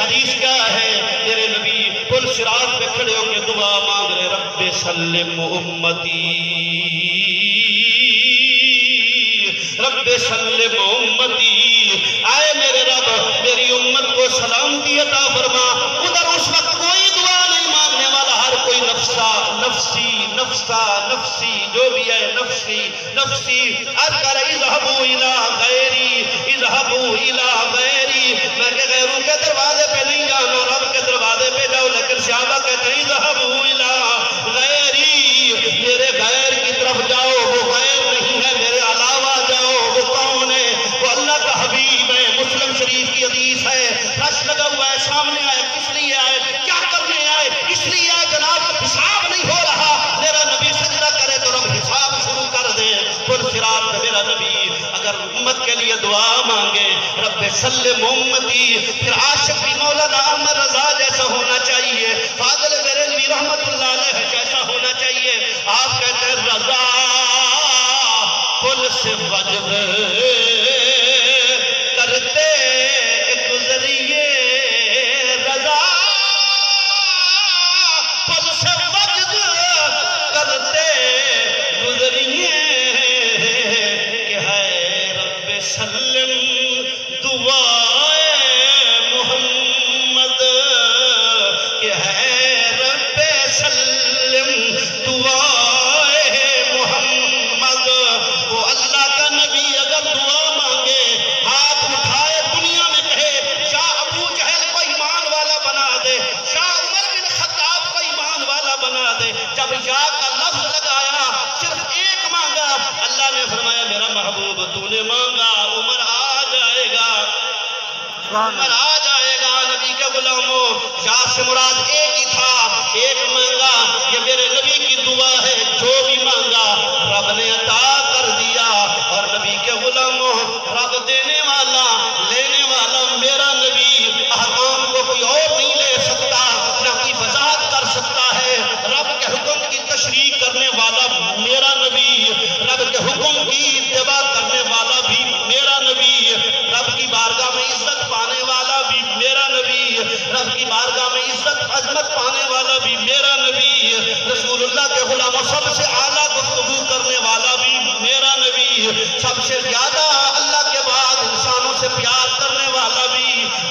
حدیث کیا ہے؟ میرے نبی پل صراط پہ کھڑے ہو کے دعا مانگ رہے، رب سلم امتی، رب سلم امتی، آئے میرے رب میری امت کو سلامتی عطا فرما۔ ادھر اس وقت کوئی دعا نہیں مانگنے والا، ہر کوئی نفسا نفسی نفسا نفسی، جو بھی ہے نفسی نفسی، اذکر اذهبوا الى غیری اذهبوا الى غیری، میں کہ غیروں کے دروازے پہ نہیں جانا، رب کے دروازے پہ جاؤ، لیکن صحابہ کہتے ہیں اذهبوا الى غیری، میرے غیر کی طرف جاؤ، وہ غیر نہیں ہے، میرے علاوہ جاؤ، وہ کون ہے؟ وہ اللہ کا حبیب ہے۔ مسلم شریف کی حدیث ہے، رش لگا ہوا ہے، سامنے آئے، کس لیے آئے، کیا کرنے آئے؟ اس لیے آئے جناب حساب نہیں ہو رہا، میرا نبی سجدہ کرے تو رب حساب شروع کر دے۔ پل صراط پہ میرا نبی اگر امت کے لیے دعا مانگے، رب سلم امتی، پھر عاشق بھی مولانا احمد رضا جیسا ہونا چاہیے، فاضل بریلوی رحمت اللہ علیہ جیسا ہونا چاہیے۔ آپ کہتے ہیں رضا پل سے وجد کرتے گزریے، رضا پل سے وجد کرتے گزریے، کہ ہے رب سلم دعائے محمد، کہ ہے رب سلم دعائے محمد۔ وہ اللہ کا نبی اگر دعا مانگے، ہاتھ اٹھائے، دنیا میں کہے شاہ ابو جہل کو ایمان والا بنا دے، شاہ عمر بن خطاب کو ایمان والا بنا دے، جب یا کا لفظ لگایا، صرف ایک مانگا، اللہ نے فرمایا میرا محبوب تو نے مانگا، عمر آ جائے گا، عمر آ جائے گا۔ نبی کے غلاموں، یا سے مراد ایک ہی تھا، ایک مانگا، یہ میرے نبی کی دعا ہے، جو بھی مانگا رب نے عطا کر دیا۔ اور نبی کے غلاموں، رب دینے والا لینے والا میرا نبی، احکام کو کوئی اور نہیں لے سکتا، نہ کوئی وضاحت کر سکتا ہے۔ رب کے حکم کی تشریح کرنے والا میرا نبی، رب کے حکم کی اتباع کرنے والا بھی میرا نبی، رب کی بارگاہ میں عزت پانے والا بھی میرا نبی، رب کی بارگاہ میں عزت عظمت پانے والا بھی میرا نبی، رسول اللہ کے غلاموں سب سے اعلیٰ گفتگو کرنے والا بھی میرا نبی، سب سے زیادہ اللہ کے بعد انسانوں سے پیار کرنے والا بھی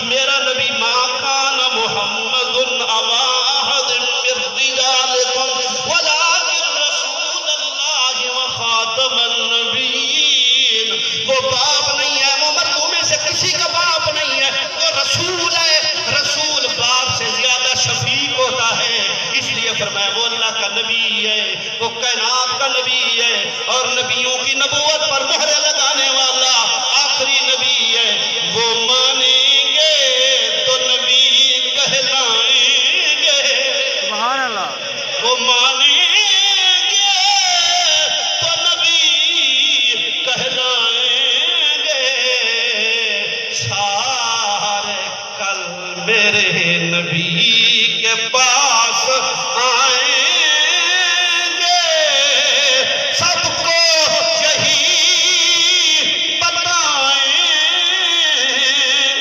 میرا نبی۔ ما کان محمد ابا احد من رجالکم ولکن رسول اللہ وخاتم النبیین۔ وہ باپ نہیں ہے، وہ مردوں میں سے کسی کا باپ نہیں ہے، وہ رسول ہے، رسول باپ سے زیادہ شفیق ہوتا ہے، اس لیے فرمایا وہ اللہ کا نبی ہے، وہ کائنات کا نبی ہے، اور نبیوں کی نبوت پر مہر لگانے والا آخری نبی ہے۔ وہ مانیں گے تو نبی کہلائیں گے، سبحان اللہ، وہ مانیں گے تو نبی کہلائیں گے، سارے کل میرے نبی کے پاس آئیں گے، سب کو یہی بتائیں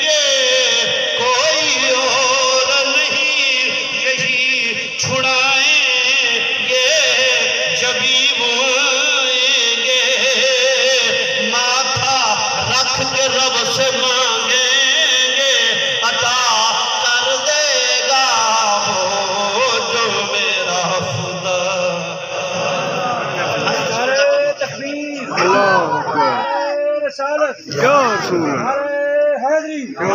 گے، کوئی اور نہیں یہی چھڑائیں گے، جبھی وہ آئیں گے، ماتھا رکھ کے رب سے مانگیں گے، عطا کر دے گا وہ جو میرا خدا۔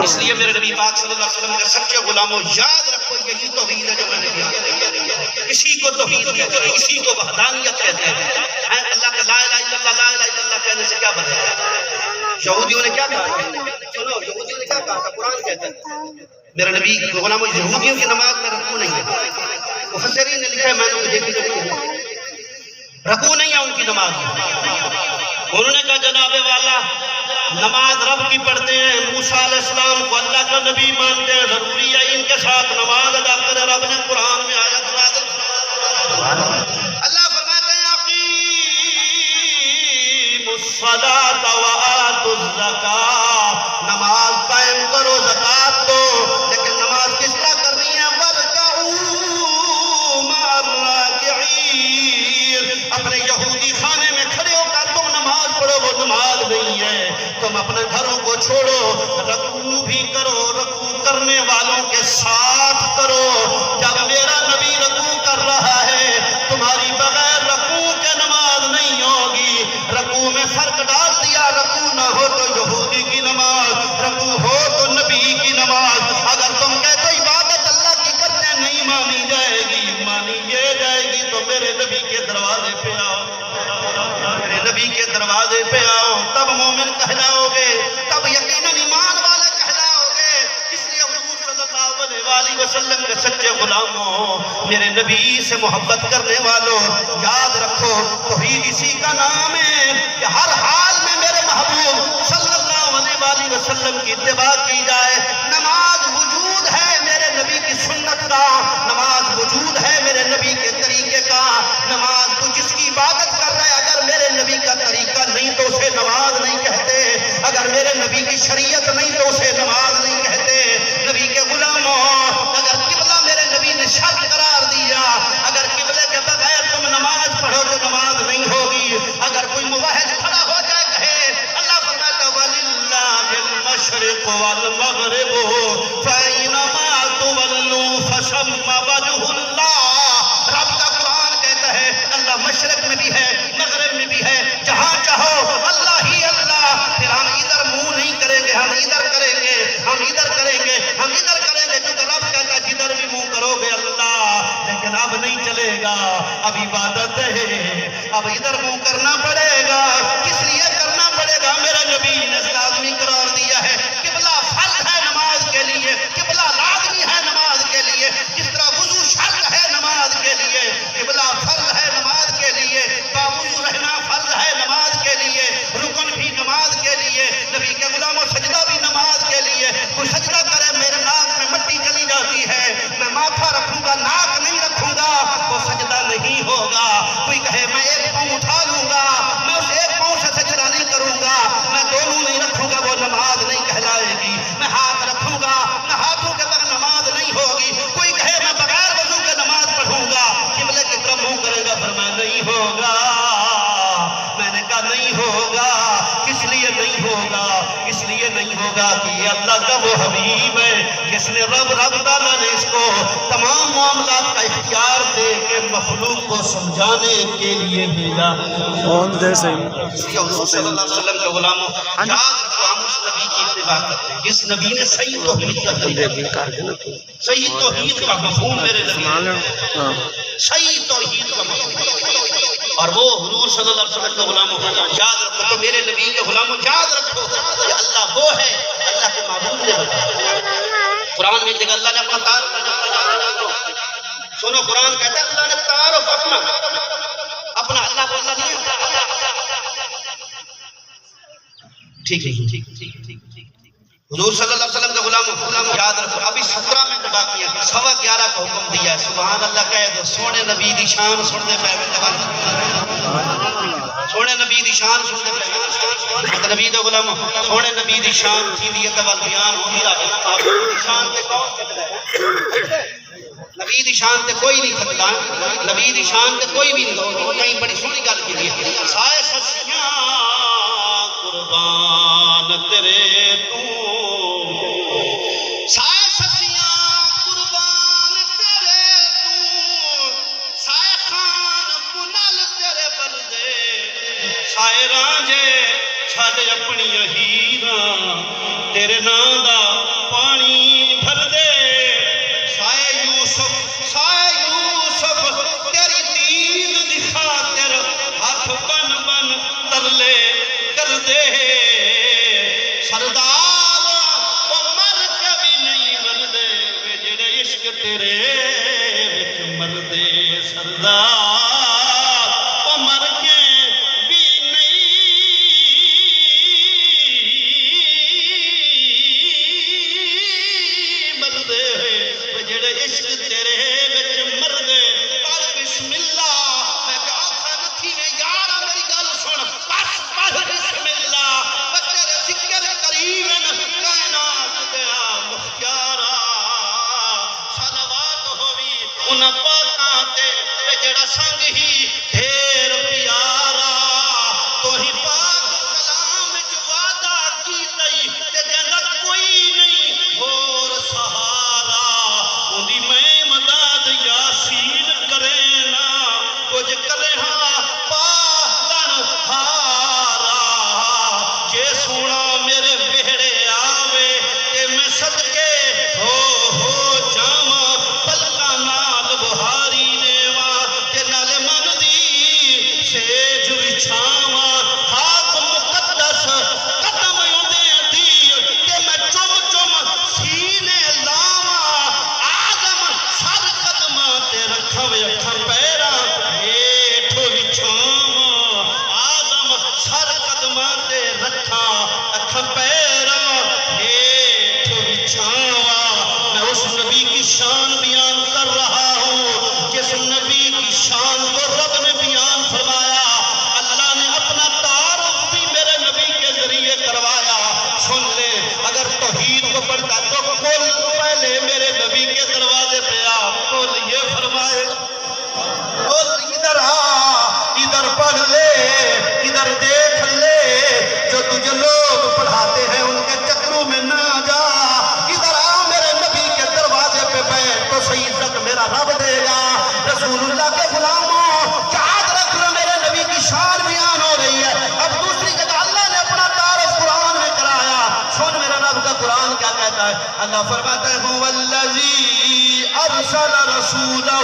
اس لیے میرے نبی پاک صلی اللہ علیہ وسلم کے سچے غلاموں، یاد رکھو یہی توحید ہے جو میں نے بیان کی۔ اسی کو توحید کہتے ہیں، اسی کو وحدانیت کہتے ہیں۔ اللہ کا لا الہ الا اللہ، لا الہ الا اللہ کہنے سے کیا بنے گا؟ یہودیوں نے کیا کہا؟ سنو، یہودیوں نے کیا کہا تھا؟ قرآن کہتا ہے میرے نبی غلاموں، یہودیوں کی نماز میں رکوع نہیں ہے، مفسرین نے لکھا ہے، میں نے دیکھی رکوع نہیں ہے ان کی نماز میں۔ انہوں نے کہا جناب والا نماز رب کی پڑھتے ہیں، موسیٰ علیہ السلام کو اللہ کا نبی مانتے ہیں، ضروری ہے ان کے ساتھ نماز ادا کرے۔ رب نے قرآن میں آیت نازل فرمائی، اللہ فرماتے ہیں اقیموا الصلاۃ وآتوا الزکاۃ، نماز قائم کرو، زکات دو، لیکن گھروں کو چھوڑو، رکوع بھی کرو، رکوع کرنے والوں کے ساتھ کرو۔ جب میرا نبی رکوع کر رہا ہے تمہاری بغیر رکوع کے نماز نہیں ہوگی۔ رکوع میں فرق ڈال دیا، رکوع نہ ہو تو یہودی کی نماز، رکوع ہو تو نبی کی نماز۔ اگر تم کہتے ہو عبادت اللہ کی کرتے نہیں مانی جائے گی، مانی یہ جائے گی تو میرے نبی کے دروازے پہ آؤ، میرے نبی کے دروازے پہ آؤ، تب مومن کہلاؤ گے، تب یقیناً ایمان والے کہلاؤ گے۔ اس لیے حضور صلی اللہ علیہ وسلم کے سچے غلاموں، میرے نبی سے محبت کرنے والوں، یاد رکھو توحید اسی کا نام ہے کہ ہر حال میں میرے محبوب صلی اللہ علیہ وسلم کی اتباع کی جائے۔ نماز وجود ہے میرے نبی کی سنت کا، نماز وجود ہے میرے نبی کے طریقے کا۔ نماز تو جس کی عبادت کر رہا ہے، اگر میرے نبی کا طریقہ نہیں تو اسے نماز نہیں کہتے، اگر میرے نبی کی شریعت نہیں تو اسے نماز نہیں کہتے۔ نبی کے غلاموں، اگر قبلہ میرے نبی نے شرط قرار دیا، اگر قبلے کے بغیر تم نماز پڑھو تو نماز نہیں ہوگی۔ اگر کوئی موحد کھڑا ہو جائے کہے اللہ فرماتا وَلِلَّهِ الْمَشْرِقُ وَالْمَغْرِبُ فَأَيْنَمَا تُوَلُّوا فَثَمَّ وَجْهُ اللَّهِ۔ رب کا قرآن کہتا ہے اللہ مشرق میں بھی ہے، مغرب میں بھی ہے، جہاں چاہو اللہ ہی اللہ۔ پھر ہم ادھر منہ نہیں کریں گے، ہم ادھر کریں گے، ہم ادھر کریں گے، ہم ادھر کریں گے، کیونکہ رب کہتا ہے جدھر بھی منہ کرو گے اللہ۔ لیکن اب نہیں چلے گا، اب عبادت ہے، اب ادھر منہ کرنا پڑے گا۔ کس لیے کرنا پڑے گا؟ میرے نبی نے لازمی قرار دیا ہے۔ قبلہ فرض ہے نماز کے لیے، قبلہ لازمی ہے نماز کے لیے، جس طرح وضو شرط ہے نماز کے لیے، قبلہ فرض ہے نماز کے لیے، باوضو رہنا فرض ہے نماز کے لیے، رکن بھی نماز کے لیے، نبی کے غلاموں سجدہ بھی نماز کے لیے۔ کوئی سجدہ کرے میرے ناک میں مٹی چلی جاتی ہے، میں ماتھا رکھوں گا ناک نہیں رکھوں گا، وہ سجدہ نہیں ہوگا۔ کوئی کہے میں ایک پاؤں اٹھا لوں گا، میں اس ایک پاؤں سے سجدہ نہیں کروں گا، میں دونوں نہیں رکھوں گا، وہ نماز نہیں کہلائے گی۔ میں ہاتھ رکھوں گا، میں ہاتھوں کے بغیر نماز نہیں ہوگی۔ کوئی کہے میں بغیر وضو کے نماز پڑھوں گا، قبلے کی طرف منہ کرے گا، فرمایا نہیں ہوگا۔ میں نے کہا نہیں ہوگا۔ کس لیے نہیں ہوگا؟ اس لیے نہیں ہوگا کہ یہ اللہ کا وہ حبیب ہے جس نے رب تعالیٰ نے اس کو تمام معاملات کا اختیار دے کے مخلوق کو سمجھانے کے لیے بھیجا۔ کون دے صحیح حضور صلی اللہ علیہ وسلم کے غلاموں، یاد رکھو ہم اس نبی کی اتباع کرتے ہیں جس نبی نے صحیح توحید کا طریقہ، صحیح توحید کا مفہوم میرے نبی نے، صحیح توحید کا مفہوم۔ اور وہ حضور صلی اللہ علیہ وسلم کے غلاموں یاد رکھو، تو میرے نبی کے غلاموں یاد رکھو کہ اللہ وہ ہے، اللہ کے معبود نے بتایا۔ قرآن میں جگہ اللہ نے اپنا تعارف، سنو قرآن کہتا ہے اللہ نے تعارف اپنا اللہ کو اللہ نہیں ہوتا۔ ٹھیک حضور صلی اللہ علیہ وسلم کے غلاموں یاد رکھو، ابھی 17 منٹ باقی ہیں، 11:15 کا حکم دیا ہے۔ سبحان اللہ کہہ دو، سونے نبی دی شان سننے پہ سونے نبی دی شان سننے پہ نبی دے غلاموں، سونے نبی دی شان تھی دی اتوال بیان ہو نہیں رہا۔ آپ دی شان تے کون سکتا ہے؟ نبی دی شان تے کوئی نہیں سکتا، نبی دی شان تے کوئی بھی نہیں ہوگی۔ کہیں بڑی سونی گل کی ہے، سائے سسیاں قربان تیرے تو، سائے سسیاں قربان تیرے تو، سائے خان پنل تیرے بردے، سائے رانجے چھڑ اپنی ہیراں تیرے نام دا پانی بھر دے، سائے یوسف تیری دید دی خاطر ہاتھ بن ترلے کر دے، سردار وہ مر کے بھی نہیں مردے وے جڑے عشق تیرے وچ مردے، سردار وہ مر کے بھی نہیں مردے وے جڑے عشق تیرے وچ مردے۔ پر بسم اللہ میں کہا تھا نتھی نے یارا میری گل سن، بس بسم اللہ تیرے ذکر کریم کائنات دیا مختارا، صلوات ہوئی ان پاکاں تے جڑا چھاواں خاک مقدس قدم اندے دی کہ میں چم چم سینے لاواں آدم سر قدماں تے رکھاں اکھاں پیراں ہیٹھ وچھاواں آدم سر قدماں تے رکھاں اکھاں پیراں ہیٹھ وچھاواں میں اس نبی کی شان بیان کر رہا ہوں جس نبی کی شان کو رب نے بیان فرمایا اللہ نے اپنا تعارف بھی میرے نبی کے ذریعے کروایا سن لے اگر توحید کو پڑھتا تو کل پہلے میرے نبی کے دروازے پہ آ کل یہ فرمائے کل ادھر ادھر پڑھ لے ادھر دیکھ لے جو تجھے لوگ پڑھاتے ہیں ان کے چکروں میں نہ جا ادھر میرے نبی کے دروازے پہ بیٹھ تو صحیح عزت میرا رب دے گا رسول اللہ کے غلاموں یاد رکھ لو میرے نبی کی شان بیان ہو رہی ہے اب دوسری جگہ اللہ نے اپنا تعارف قرآن میں کرایا سن میرا رب کا قرآن کیا کہتا ہے اللہ فرماتا ہے هو الذی ارسل رسولہ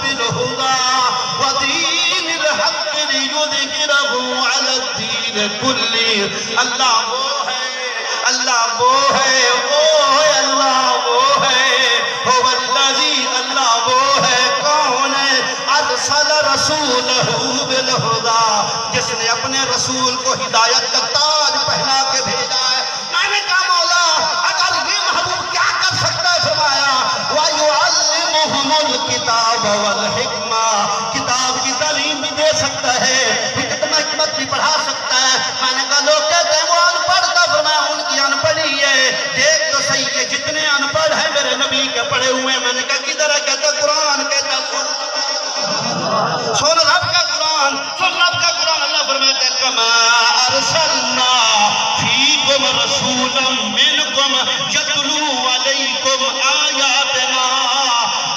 بالہدی ودین الحق لیظہرہ علی الدین کلہ اللہ وہ ہے اللہ وہ ہے اللہ وہ ہے هو الذی اللہ وہ ہے کون ہے ارسل رسولہ بالہدی جس نے اپنے رسول کو ہدایت کا تاج پہنا کے بھیجا ہے میں نے کہا مولا اگر یہ محبوب کیا کر سکتا ہے فرمایا وَيُعَلِّمُهُمُ الْكِتَابَ وَالْحِكْمَةَ کتاب کی تعلیم بھی دے سکتا ہے حکمت بھی پڑھا سکتا ہے میں نے کہا لوگ کہتے ہیں وہ ان پڑھ کا فرمایا ان کی ان پڑھی ہے دیکھ تو صحیح ہے جتنے ان پڑھ ہیں میرے نبی کے پڑھے ہوئے میں نے کہا کدھر ہے کہتا قرآن کہتا سن رب کا قرآن سن رب کا قرآن اللہ فرماتا ہے کما ارسلنا فیکم رسولا منکم یتلو علیکم آیاتنا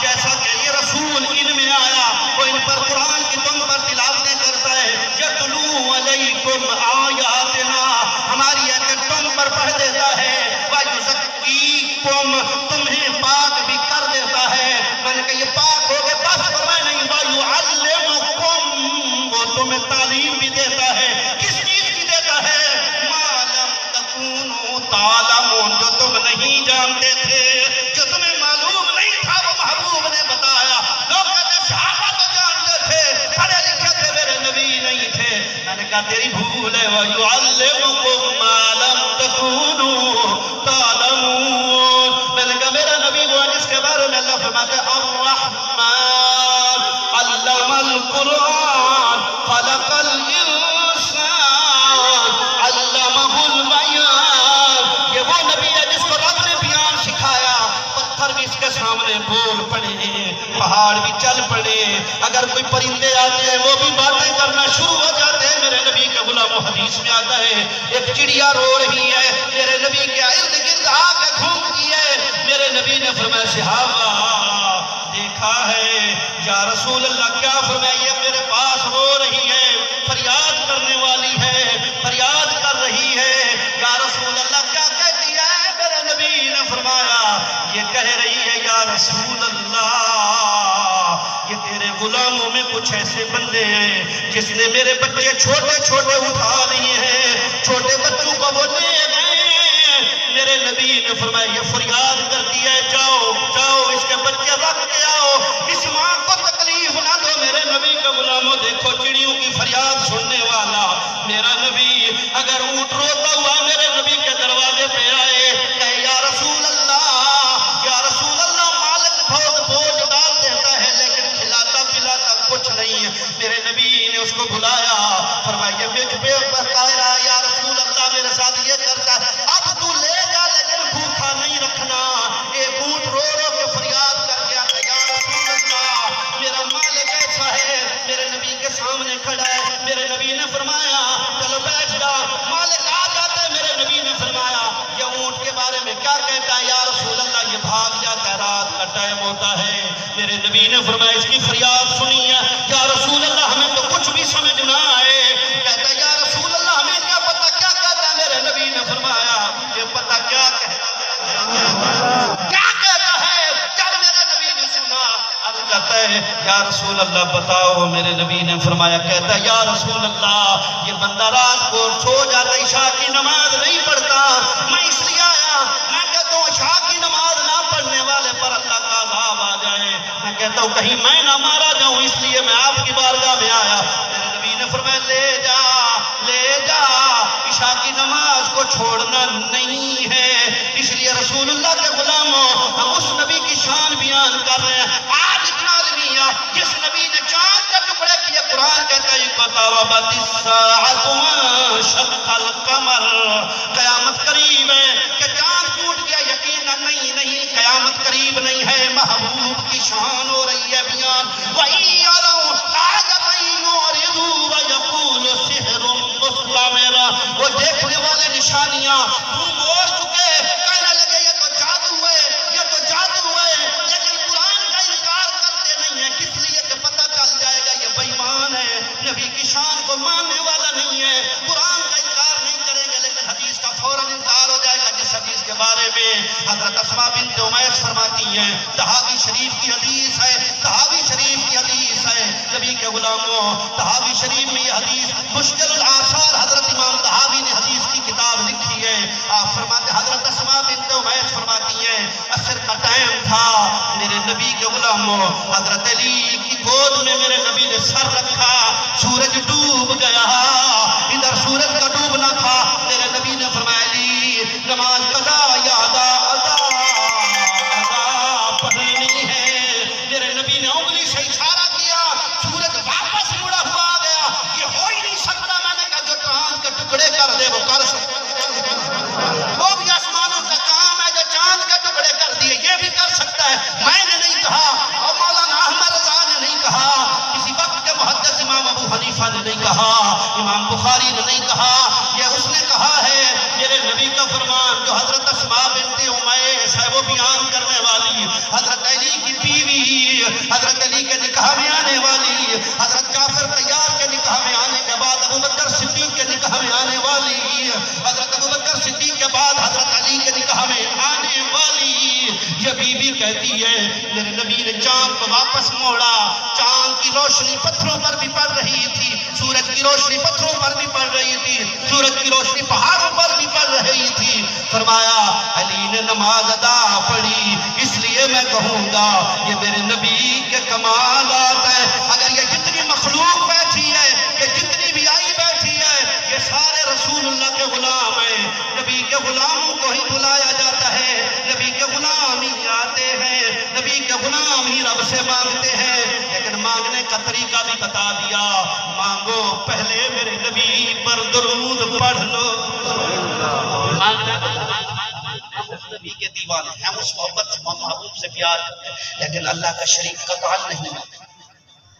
جیسا کہ یہ رسول ان میں آیا وہ ان پر قرآن کی تم پر تلاوتیں کرتا ہے یتلو علیکم آیاتنا ہماری آیتیں تم پر پڑھ دیتا ہے وَيُزَكِّيكُمْ تمہیں پاک بھی کر دیتا ہے میں نے کہا یہ پاک ہو گئے بس فرمائے نہیں وَيُعَلِّمُكُمْ وہ تمہیں تعلیم بھی دیتا ہے کس چیز کی دیتا ہے مَا لَمْ تَكُونُوا تَعْلَمُونَ جو تم نہیں جانتے تھے جو تمہیں معلوم نہیں تھا وہ محبوب نے بتایا لوگ کہتے صحابہ تو جانتے تھے پڑھے لکھے تھے میرے نبی نہیں تھے میں نے کہا تیری بھول ہے وَيُعَلِّمُكُمْ مَا لَمْ تَكُونُوا تَعْلَمُونَ میں نے کہا میرا نبی وہ جس کے بارے میں اللہ فرماتے ہیں الرحمن علم القرآن خلق الانسان علمہ البیان یہ وہ نبی ہے جس کو رب نے بیان سکھایا پتھر بھی اس کے سامنے بول پڑے پہاڑ بھی چل پڑے اگر کوئی پرندے آتے ہیں وہ بھی باتیں کرنا شروع ہو جاتے ہیں میرے نبی کے غلام و حدیث میں آتا ہے ایک چڑیا رو رہی ہے میرے نبی کے ارد گرد آ کے گھومتی ہے میرے نبی نے فرمایا صحابہ دیکھا ہے یا رسول اللہ کیا فرمایا یہ میرے پاس رو رہی ہے فریاد کرنے والی ہے فریاد کر رہی ہے یا رسول اللہ کیا کہتی ہے میرے نبی نے فرمایا یہ کہہ رہی ہے یا رسول اللہ یہ تیرے غلاموں میں کچھ ایسے بندے ہیں جس نے میرے بچے چھوٹے چھوٹے اٹھا لیے ہیں چھوٹے بچوں کو وہ لے گئے میرے نبی نے فرمایا یہ فریاد کرتی ہے جاؤ جاؤ اس کے بچے رکھ کے آؤ اس ماں کو تکلیف نہ دو میرے نبی کے غلاموں دیکھو چڑیوں کی فریاد سننے والا میرا نبی اگر اونٹ روتا ہوا میرے نبی کے دروازے پہ آئے کہے یا رسول اللہ مالک بہت بوجھ ڈال دیتا ہے لیکن کھلاتا پلاتا کچھ نہیں ہے میرے نبی نے اس کو بلایا فرمایا مجھ پہ قائرہ یا رسول اللہ میرے ساتھ یہ کرتا ہے اب تو لے جا لیکن بھوکا نہیں رکھنا ایک اونٹ رو رو کے فریاد کر کے آتا یا رسول اللہ میرا مالک ایسا ہے میرے نبی کے سامنے کھڑا ہے میرے نبی نے فرمایا چلو بیٹھ جا مالک آ جاتے میرے نبی نے فرمایا یہ اونٹ کے بارے میں کیا کہتا ہے یا رسول اللہ یہ بھاگ جاتا ہے رات کا ٹائم ہوتا ہے میرے نبی نے فرمایا اس کی فریاد سنی ہے یا رسول اللہ ہمیں تو کچھ بھی سمجھ نہ آئے کہتا ہے یا رسول اللہ ہمیں کیا پتا کیا کہتا ہے میرے نبی نے فرمایا مجھے پتا کیا کہتا ہے جب میرے نبی نے سنا عرض کرتا ہے یا رسول اللہ بتاؤ. میرے نبی نے فرمایا, کہتا یا رسول اللہ یہ بندہ رات کو سو جاتا, عشاء کی نماز نہیں پڑھتا, میں اس لیے آیا, میں کہتا ہوں عشاء کی نماز نہ پڑھنے والے پر اللہ کا عذاب آ جائے, میں کہتا ہوں کہیں میں نہ مارا جاؤں, اس لیے میں آپ کی بارگاہ میں آیا. میرے نبی نے فرمایا لے جا عشاء کی نماز کو چھوڑنا نہیں ہے. اس لیے رسول اللہ کے غلاموں ہم اس نبی کی شان بیان کر رہے ہیں. آج اتنا آدمی جس نبی نے چاند کا ٹکڑے کیے, قرآن کہتا ہے اقتربت الساعۃ وانشق القمر, قیامت قریب ہے کہ چاند ٹوٹ گیا. یقیناً نہیں قیامت قریب نہیں ہے, محبوب کی شان ہو رہی ہے بیان. وَإِن يَرَوْا آیَةً يُعْرِضُوا وَيَقُولُوا سِحْرٌ مُسْتَمِرٌ, وہ دیکھنے والے نشانیاں منہ موڑ چکے, کہنے لگے یہ تو جادو ہے, یہ تو جادو ہے, لیکن قرآن کا انکار کرتے نہیں ہیں. کس لیے کہ پتہ چل جائے گا یہ بے ایمان ہے, نبی کی شان کو ماننے والا نہیں ہے. قرآن کا انکار نہیں کریں گے لیکن حدیث کا فوراً انکار ہو جائے گا. جس حدیث کے بارے میں حضرت اسماء بنت امیس فرماتی ہیں, طحاوی شریف کی حدیث ہے, طحاوی شریف کی حدیث ہے. نبی کے غلاموں طحاوی شریف میں یہ حدیث مشکل الآثار حضرت امام طحاوی نے حدیث کی کتاب لکھی ہے. آپ فرماتے, حضرت اسماء بنت امیس فرماتی ہیں عصر کا ٹائم تھا, میرے نبی کے غلاموں حضرت علی کی گود میں میرے نبی نے سر رکھا, سورج ڈوب گیا, ادھر سورج کا ڈوبنا تھا. میرے نبی نے فرمایا علی نماز قضا یا ادا پڑھنی ہے. میرے نبی نے انگلی سے اشارہ کیا, سورج واپس مڑا ہوا آ گیا. یہ ہو ہی نہیں سکتا. میں نے کہا جو چاند کے ٹکڑے کر دے وہ کر سکتا, وہ بھی آسمانوں کا کام ہے. جو چاند کے ٹکڑے کر دیے یہ بھی کر سکتا ہے. میں نے نہیں کہا, اور مولانا احمد رضا نے نہیں کہا, کسی وقت کے محدث امام ابو حنیفہ نے نہیں کہا, امام بخاری نے نہیں کہا, یہ اس نے کہا ہے. میرے نبی کا فرمان جو حضرت اسماء بنت امیس ہے وہ بیان کرنے والی, حضرت علی کی بیوی, حضرت علی کے نکاح میں آنے والی, حضرت جعفر طیار کے نکاح میں آنے کے بعد ابو بکر صدیق کے نکاح میں آنے والی, حضرت ابو بکر صدیق کے بعد حضرت علی کے نکاح میں آنے والی یہ بیوی کہتی ہے میرے نبی نے چاند کو واپس موڑا. چاند کی روشنی پتھروں پر بھی پڑ رہی تھی, سورج کی روشنی پتھروں پر بھی پڑ رہی تھی, سورج کی روشنی پہاڑوں پر بھی پڑ رہی تھی. فرمایا علی نے نماز ادا پڑھی, اس لیے میں کہوں گا یہ میرے نبی کے کمالات ہیں. اگر یہ جتنی مخلوق بیٹھی ہے, یہ جتنی بھی آئی بیٹھی ہے, یہ سارے رسول اللہ کے غلام ہیں. نبی کے غلاموں کو ہی بلایا جاتا ہے, نبی کے غلام ہی آتے ہیں, نبی کے غلام ہی رب سے مانگتے ہیں. لیکن مانگنے کا طریقہ بھی بتا دیا, مانگو پہلے میرے نبی پر درود پڑھ لو. نبی کے دیوانے ہم اس محبت سے محبوب سے پیار کرتے ہیں, لیکن اللہ کا شریک قطعاً نہیں.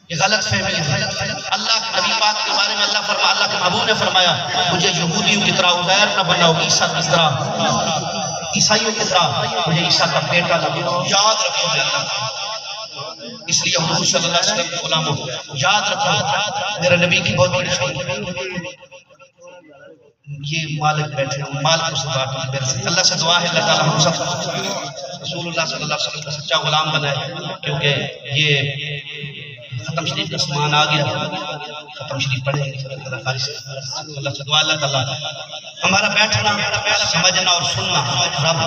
یہ غلط فہمی ہے. اللہ کے نبی پاک کے بارے میں اللہ کے محبوب نے فرمایا مجھے یہودیوں کی طرح عزیر نہ بناؤ, عیسیٰ کی طرح, عیسائیوں کی طرح مجھے عیسیٰ کا بیٹا نہ بناؤ. یاد رکھو اس لیے حضور صلی اللہ علیہ وسلم کے غلاموں یاد رکھو میرے نبی کی بہت بڑی شان. یہ مالک بیٹھے ہیں, مالک سے بات ہے. اللہ سے دعا ہے اللہ تعالیٰ ہم سب رسول اللہ صلی اللہ علیہ وسلم کا سچا غلام بنائے, کیونکہ یہ ختم شریف کا سامان آ گیا. ختم شریف پڑھے اللہ سے دعا اللہ تعالیٰ ہمارا بیٹھنا سمجھنا اور سننا رب